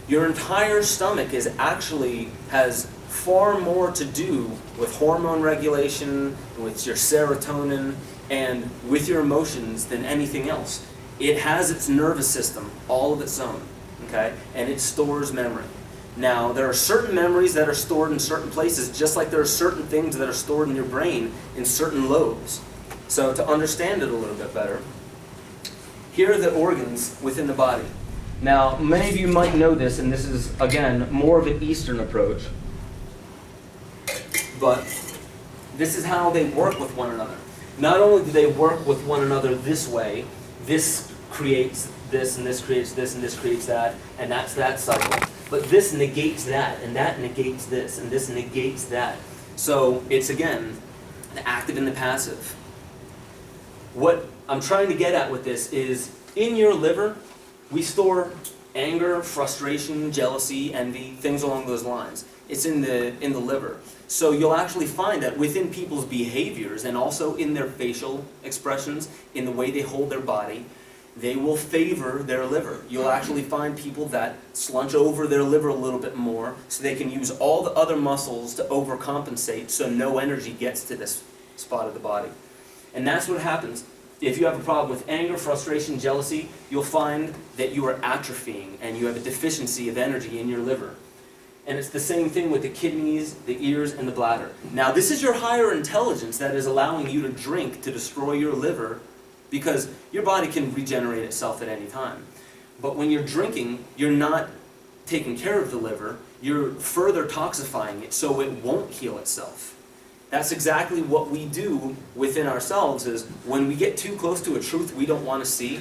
Your entire stomach has far more to do with hormone regulation, with your serotonin, and with your emotions than anything else. It has its nervous system all of its own, okay? And it stores memory. Now, there are certain memories that are stored in certain places, just like there are certain things that are stored in your brain in certain lobes. So to understand it a little bit better, here are the organs within the body. Now, many of you might know this, and this is, again, more of an Eastern approach, but this is how they work with one another. Not only do they work with one another this way, this creates this, and this creates this, and this creates that, and that's that cycle. But this negates that, and that negates this, and this negates that. So it's, again, the active and the passive. What I'm trying to get at with this is, in your liver, we store anger, frustration, jealousy, envy, things along those lines. It's in the liver. So you'll actually find that within people's behaviors, and also in their facial expressions, in the way they hold their body, they will favor their liver. You'll actually find people that slunch over their liver a little bit more so they can use all the other muscles to overcompensate so no energy gets to this spot of the body. And that's what happens. If you have a problem with anger, frustration, jealousy, you'll find that you are atrophying and you have a deficiency of energy in your liver. And it's the same thing with the kidneys, the ears, and the bladder. Now, this is your higher intelligence that is allowing you to drink to destroy your liver, because your body can regenerate itself at any time. But when you're drinking, you're not taking care of the liver, you're further toxifying it so it won't heal itself. That's exactly what we do within ourselves, is when we get too close to a truth we don't want to see,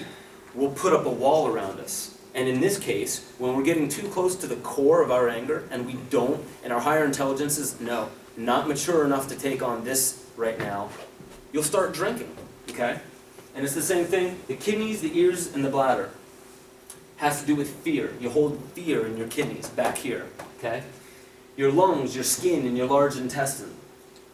we'll put up a wall around us. And in this case, when we're getting too close to the core of our anger, and we don't, and our higher intelligence is, no, not mature enough to take on this right now, you'll start drinking, okay? And it's the same thing, the kidneys, the ears, and the bladder has to do with fear. You hold fear in your kidneys, back here, okay? Your lungs, your skin, and your large intestine,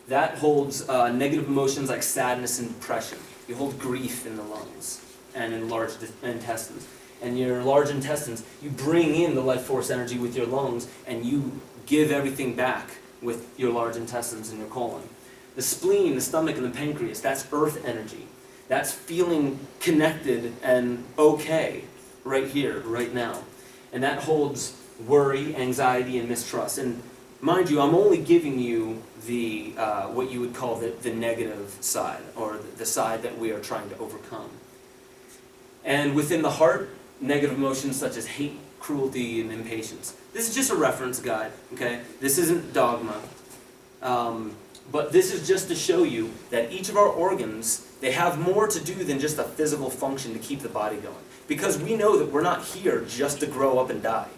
that holds negative emotions like sadness and depression. You hold grief in the lungs and in large intestines. And your large intestines, you bring in the life force energy with your lungs, and you give everything back with your large intestines and your colon. The spleen, the stomach, and the pancreas, that's earth energy. That's feeling connected and okay right here, right now. And that holds worry, anxiety, and mistrust. And mind you, I'm only giving you the what you would call the negative side, or the side that we are trying to overcome. And within the heart, negative emotions such as hate, cruelty, and impatience. This is just a reference guide, okay? This isn't dogma. But this is just to show you that each of our organs, they have more to do than just a physical function to keep the body going. Because we know that we're not here just to grow up and die.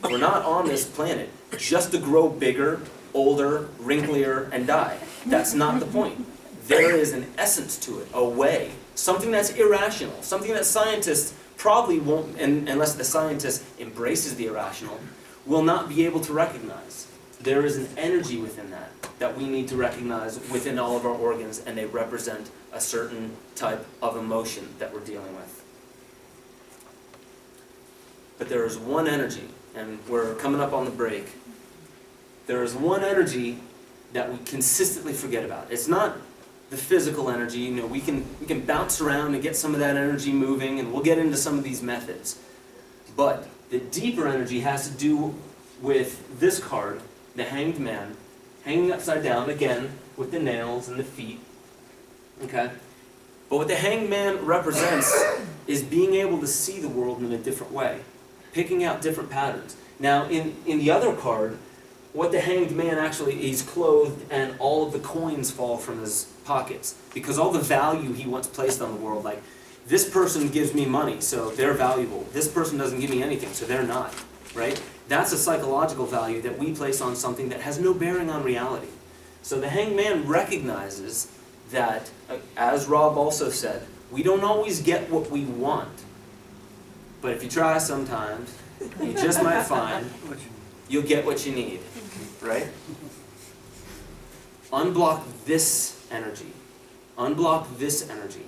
We're not on this planet just to grow bigger, older, wrinklier, and die. That's not the point. There is an essence to it, a way, something that's irrational, something that scientists probably won't, unless the scientist embraces the irrational, will not be able to recognize. There is an energy within that we need to recognize within all of our organs, and they represent a certain type of emotion that we're dealing with. But there is one energy, and we're coming up on the break. There is one energy that we consistently forget about. It's not the physical energy. You know, we can bounce around and get some of that energy moving, and we'll get into some of these methods. But the deeper energy has to do with this card, the Hanged Man, hanging upside down, again, with the nails and the feet. Okay? But what the Hanged Man represents is being able to see the world in a different way, picking out different patterns. Now, in the other card, what the Hanged Man actually, he's clothed and all of the coins fall from his pockets, because all the value he wants placed on the world, like, this person gives me money, so they're valuable. This person doesn't give me anything, so they're not, right? That's a psychological value that we place on something that has no bearing on reality. So the Hanged Man recognizes that, as Rob also said, we don't always get what we want. But if you try sometimes, you just might find you'll get what you need, right? Unblock this energy. Unblock this energy.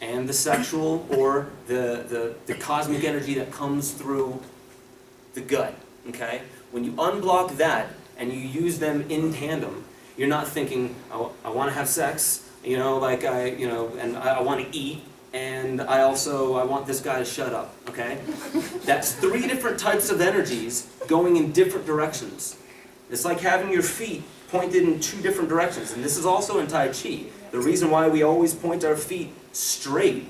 And the sexual or the cosmic energy that comes through the gut, okay? When you unblock that and you use them in tandem, you're not thinking, I want to have sex, and I want to eat, and I want this guy to shut up, okay? That's 3 different types of energies going in different directions. It's like having your feet pointed in 2 different directions, and this is also in Tai Chi. The reason why we always point our feet straight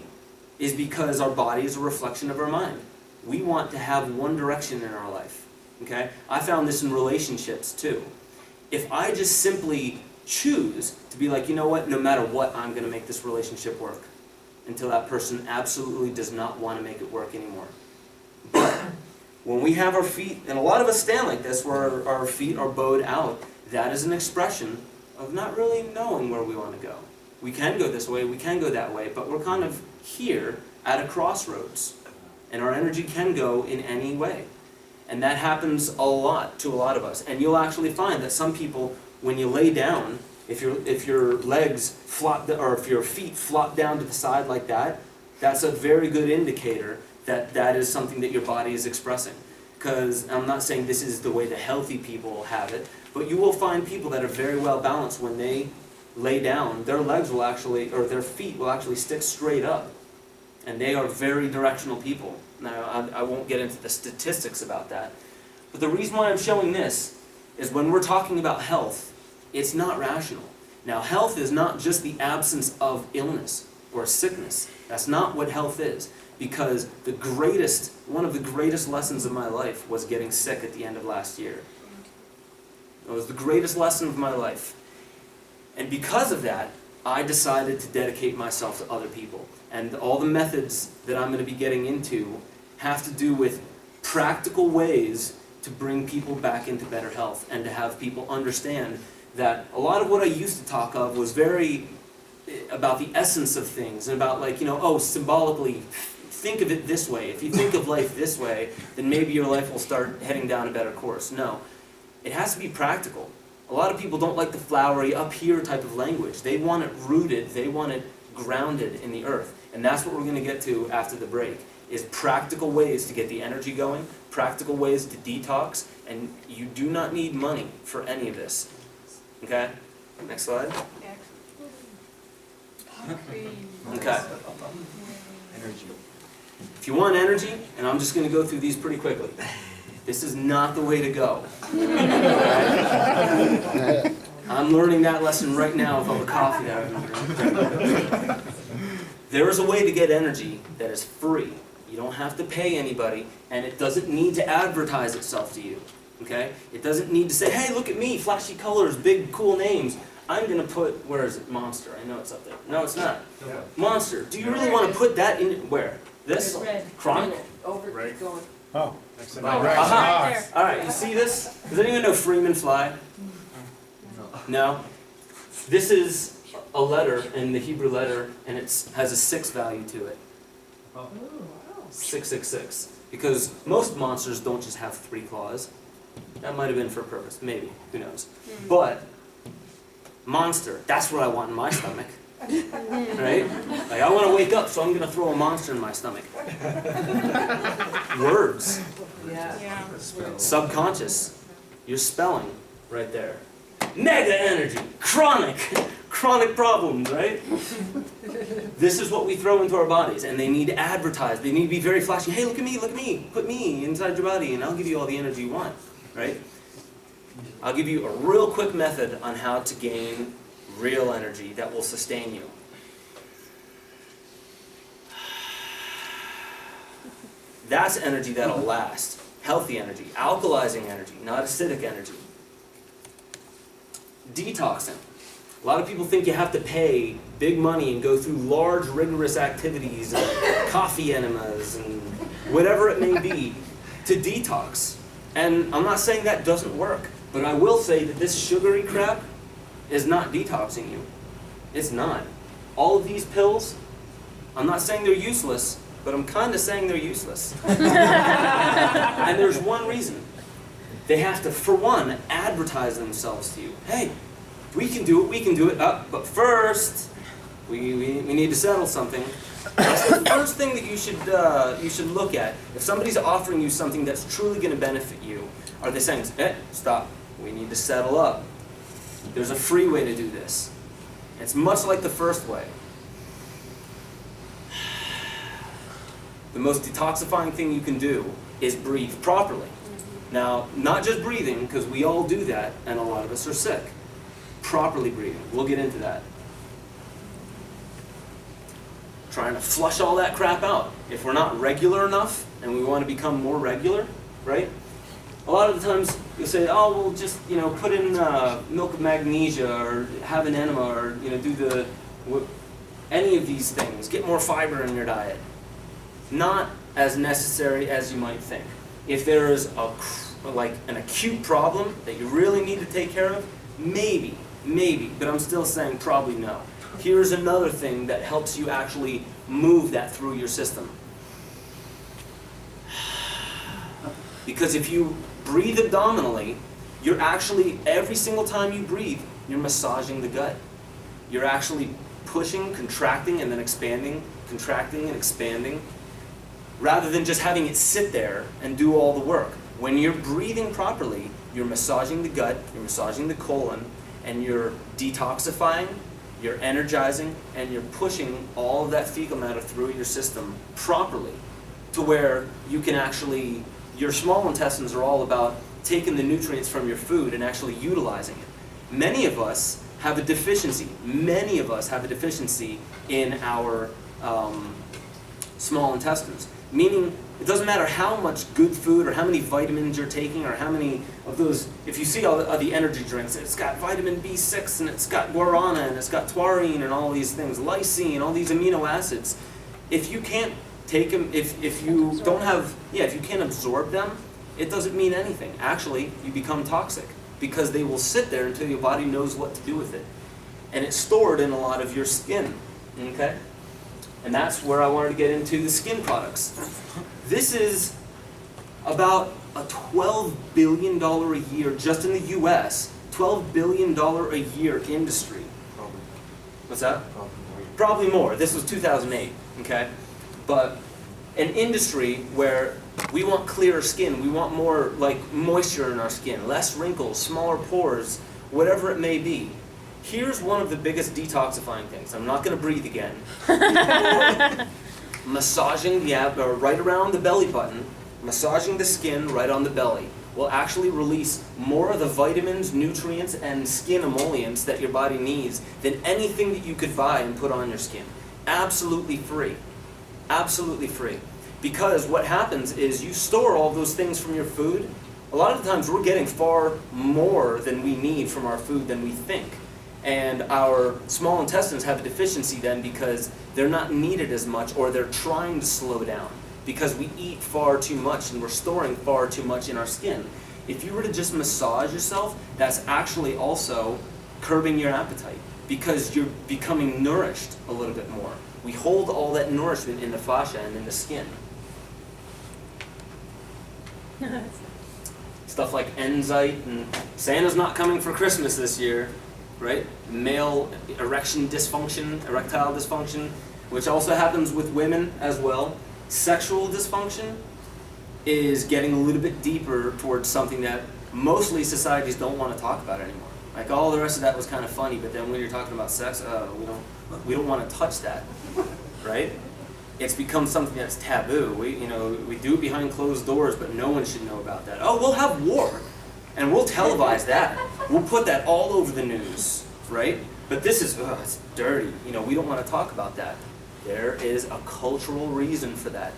is because our body is a reflection of our mind. We want to have one direction in our life, okay? I found this in relationships too. If I just simply choose to be like, you know what, no matter what, I'm going to make this relationship work, until that person absolutely does not want to make it work anymore. But when we have our feet, and a lot of us stand like this, where our feet are bowed out, that is an expression of not really knowing where we want to go. We can go this way, we can go that way, but we're kind of here at a crossroads. And our energy can go in any way. And that happens a lot to a lot of us. And you'll actually find that some people, when you lay down, if your legs flop, or if your feet flop down to the side like that, that's a very good indicator that that is something that your body is expressing. Because I'm not saying this is the way the healthy people have it, but you will find people that are very well balanced when they lay down, their legs will actually, or their feet will actually stick straight up. And they are very directional people. Now, I won't get into the statistics about that. But the reason why I'm showing this is when we're talking about health, it's not rational. Now, health is not just the absence of illness or sickness. That's not what health is. Because one of the greatest lessons of my life was getting sick at the end of last year. It was the greatest lesson of my life. And because of that, I decided to dedicate myself to other people. And all the methods that I'm going to be getting into have to do with practical ways to bring people back into better health and to have people understand that a lot of what I used to talk of was very about the essence of things and about like, symbolically, think of it this way. If you think of life this way, then maybe your life will start heading down a better course. No, it has to be practical. A lot of people don't like the flowery, up here type of language. They want it rooted, they want it grounded in the earth. And that's what we're going to get to after the break, is practical ways to get the energy going, practical ways to detox, and you do not need money for any of this. Okay? Next slide. Okay. If you want energy, and I'm just going to go through these pretty quickly, this is not the way to go. Right? I'm learning that lesson right now with all the coffee that I've been drinking. There is a way to get energy that is free. You don't have to pay anybody, and it doesn't need to advertise itself to you. Okay? It doesn't need to say, hey, look at me, flashy colors, big, cool names. I'm going to put, where is it? Monster. I know it's up there. No, it's not. Yeah. Monster. Do you really want to put that in, where? This? Chronic? Over, right. Going. Oh. Right there. All right, you see this? Does anyone know Freeman Fly? No? This is a letter in the Hebrew letter, and it has a 6 value to it. 666. Because most monsters don't just have 3 claws. That might have been for a purpose. Maybe. Who knows? But monster, that's what I want in my stomach. Right? Like, I want to wake up, so I'm going to throw a monster in my stomach. Words. Yeah. Subconscious. You're spelling right there. Mega energy. Chronic. Chronic problems, right? This is what we throw into our bodies, and they need to advertise. They need to be very flashy. Hey, look at me, look at me. Put me inside your body, and I'll give you all the energy you want, right? I'll give you a real quick method on how to gain real energy that will sustain you. That's energy that'll last. Healthy energy, alkalizing energy, not acidic energy. Detoxing. A lot of people think you have to pay big money and go through large, rigorous activities, and coffee enemas, and whatever it may be, to detox. And I'm not saying that doesn't work, but I will say that this sugary crap is not detoxing you. It's not. All of these pills, I'm not saying they're useless, but I'm kind of saying they're useless. And there's one reason. They have to, for one, advertise themselves to you. Hey, we can do it, but first, we need to settle something. That's the first thing that you should look at. If somebody's offering you something that's truly going to benefit you, are they saying, stop, we need to settle up. There's a free way to do this. It's much like the first way. The most detoxifying thing you can do is breathe properly. Now, not just breathing, because we all do that, and a lot of us are sick. Properly breathing. We'll get into that. Trying to flush all that crap out. If we're not regular enough, and we want to become more regular, right? A lot of the times you'll say, oh, well, just, put in milk of magnesia, or have an enema, or, do any of these things. Get more fiber in your diet. Not as necessary as you might think. If there is an acute problem that you really need to take care of, maybe, but I'm still saying probably no. Here's another thing that helps you actually move that through your system. Because if you breathe abdominally, you're actually, every single time you breathe, you're massaging the gut. You're actually pushing, contracting, and then expanding, contracting and expanding, rather than just having it sit there and do all the work. When you're breathing properly, you're massaging the gut, you're massaging the colon, and you're detoxifying, you're energizing, and you're pushing all of that fecal matter through your system properly, to where you can actually, your small intestines are all about taking the nutrients from your food and actually utilizing it. Many of us have a deficiency in our small intestines. Meaning, it doesn't matter how much good food or how many vitamins you're taking or how many of those, if you see all the energy drinks, it's got vitamin B6 and it's got guarana and it's got taurine and all these things, lysine, all these amino acids. If you can't take them, if you don't have, if you can't absorb them, it doesn't mean anything. Actually, you become toxic because they will sit there until your body knows what to do with it. And it's stored in a lot of your skin, okay? And that's where I wanted to get into the skin products. This is about a $12 billion a year, just in the US, $12 billion a year industry. What's that? Probably more. This was 2008, okay? But an industry where we want clearer skin, we want more moisture in our skin, less wrinkles, smaller pores, whatever it may be. Here's one of the biggest detoxifying things. I'm not going to breathe again. Massaging the right around the belly button, massaging the skin right on the belly will actually release more of the vitamins, nutrients, and skin emollients that your body needs than anything that you could buy and put on your skin. Absolutely free. Absolutely free. Because what happens is you store all those things from your food. A lot of the times we're getting far more than we need from our food than we think. And our small intestines have a deficiency then because they're not needed as much, or they're trying to slow down because we eat far too much and we're storing far too much in our skin. If you were to just massage yourself, that's actually also curbing your appetite because you're becoming nourished a little bit more. We hold all that nourishment in the fascia and in the skin. Stuff like Enzyte, and Santa's not coming for Christmas this year. Right? Male erectile dysfunction, which also happens with women as well. Sexual dysfunction is getting a little bit deeper towards something that mostly societies don't want to talk about anymore. Like all the rest of that was kind of funny, but then when you're talking about sex, we don't want to touch that, right? It's become something that's taboo. We do it behind closed doors, but no one should know about that. Oh, we'll have war. And we'll televise that. We'll put that all over the news, right? But this is, it's dirty. We don't want to talk about that. There is a cultural reason for that.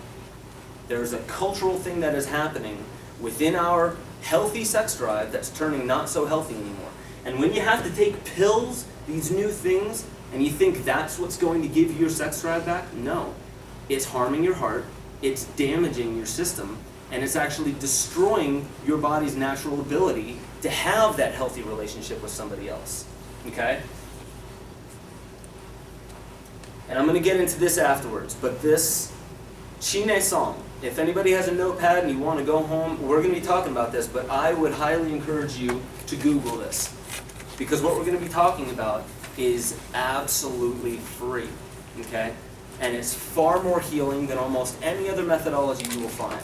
There's a cultural thing that is happening within our healthy sex drive that's turning not so healthy anymore. And when you have to take pills, these new things, and you think that's what's going to give you your sex drive back, no. It's harming your heart, it's damaging your system, and it's actually destroying your body's natural ability to have that healthy relationship with somebody else, okay? And I'm going to get into this afterwards, but this Chine song, if anybody has a notepad and you want to go home, we're going to be talking about this, but I would highly encourage you to Google this, because what we're going to be talking about is absolutely free, okay? And it's far more healing than almost any other methodology you will find.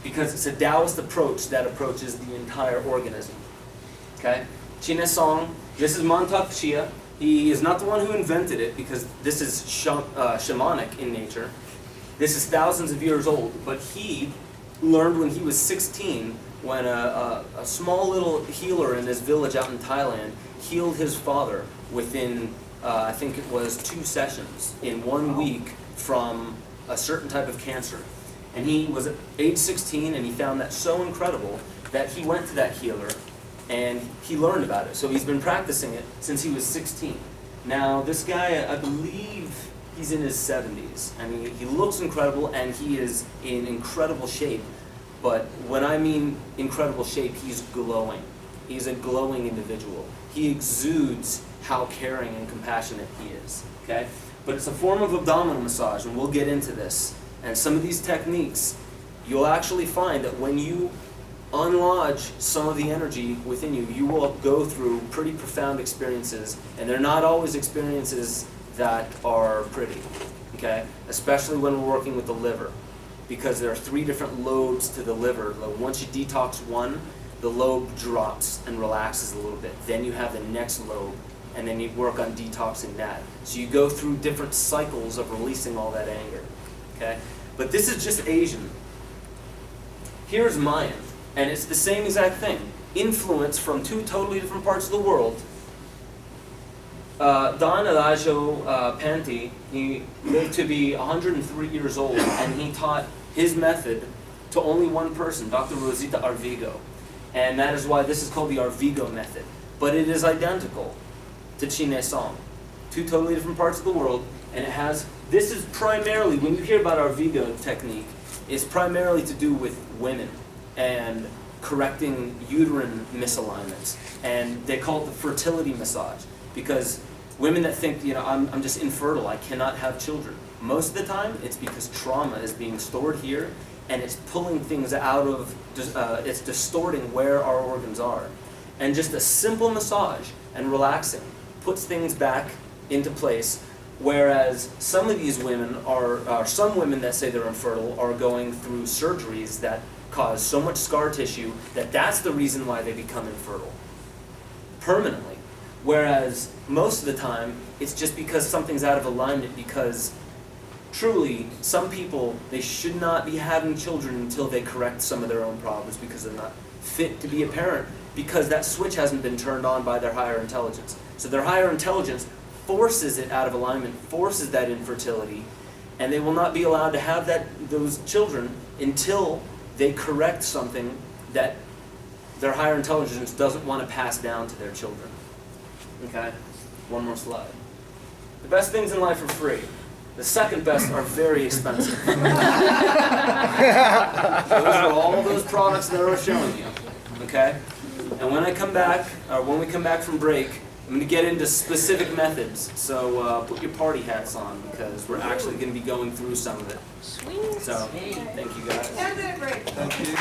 Because it's a Taoist approach that approaches the entire organism. Okay? Chine song, this is Mantak Chia. He is not the one who invented it because this is shamanic in nature. This is thousands of years old, but he learned when he was 16, when a small little healer in his village out in Thailand healed his father within, I think it was 2 sessions in 1 week from a certain type of cancer. And he was at age 16, and he found that so incredible that he went to that healer and he learned about it. So he's been practicing it since he was 16. Now, this guy, I believe he's in his 70s. I mean, he looks incredible, and he is in incredible shape. But when I mean incredible shape, he's glowing. He's a glowing individual. He exudes how caring and compassionate he is, okay? But it's a form of abdominal massage, and we'll get into this. And some of these techniques, you'll actually find that when you unlodge some of the energy within you, you will go through pretty profound experiences, and they're not always experiences that are pretty, okay? Especially when we're working with the liver, because there are 3 different lobes to the liver. Once you detox one, the lobe drops and relaxes a little bit. Then you have the next lobe, and then you work on detoxing that. So you go through different cycles of releasing all that anger, okay? But this is just Asian. Here's Mayan, and it's the same exact thing. Influence from 2 totally different parts of the world. Don Elijah Panti, he lived to be 103 years old, and he taught his method to only one person, Dr. Rosita Arvigo. And that is why this is called the Arvigo method. But it is identical to Chine Song. 2 totally different parts of the world, and it has, this is primarily, when you hear about Arvigo technique, it's primarily to do with women and correcting uterine misalignments. And they call it the fertility massage, because women that think, you know, I'm just infertile, I cannot have children. Most of the time, it's because trauma is being stored here, and it's pulling things out of, it's distorting where our organs are. And just a simple massage and relaxing puts things back into place, whereas some of these women some women that say they're infertile are going through surgeries that cause so much scar tissue that that's the reason why they become infertile permanently. Whereas most of the time, it's just because something's out of alignment, because truly, some people, they should not be having children until they correct some of their own problems, because they're not fit to be a parent, because that switch hasn't been turned on by their higher intelligence. So their higher intelligence forces it out of alignment, forces that infertility, and they will not be allowed to have those children until they correct something that their higher intelligence doesn't want to pass down to their children. Okay? One more slide. The best things in life are free. The second best are very expensive. Those are all those products that I was showing you. Okay? And when I come back, or when we come back from break, I'm going to get into specific methods. So put your party hats on, because we're actually going to be going through some of it. Sweet. So, thank you guys. And then a break. Thank you.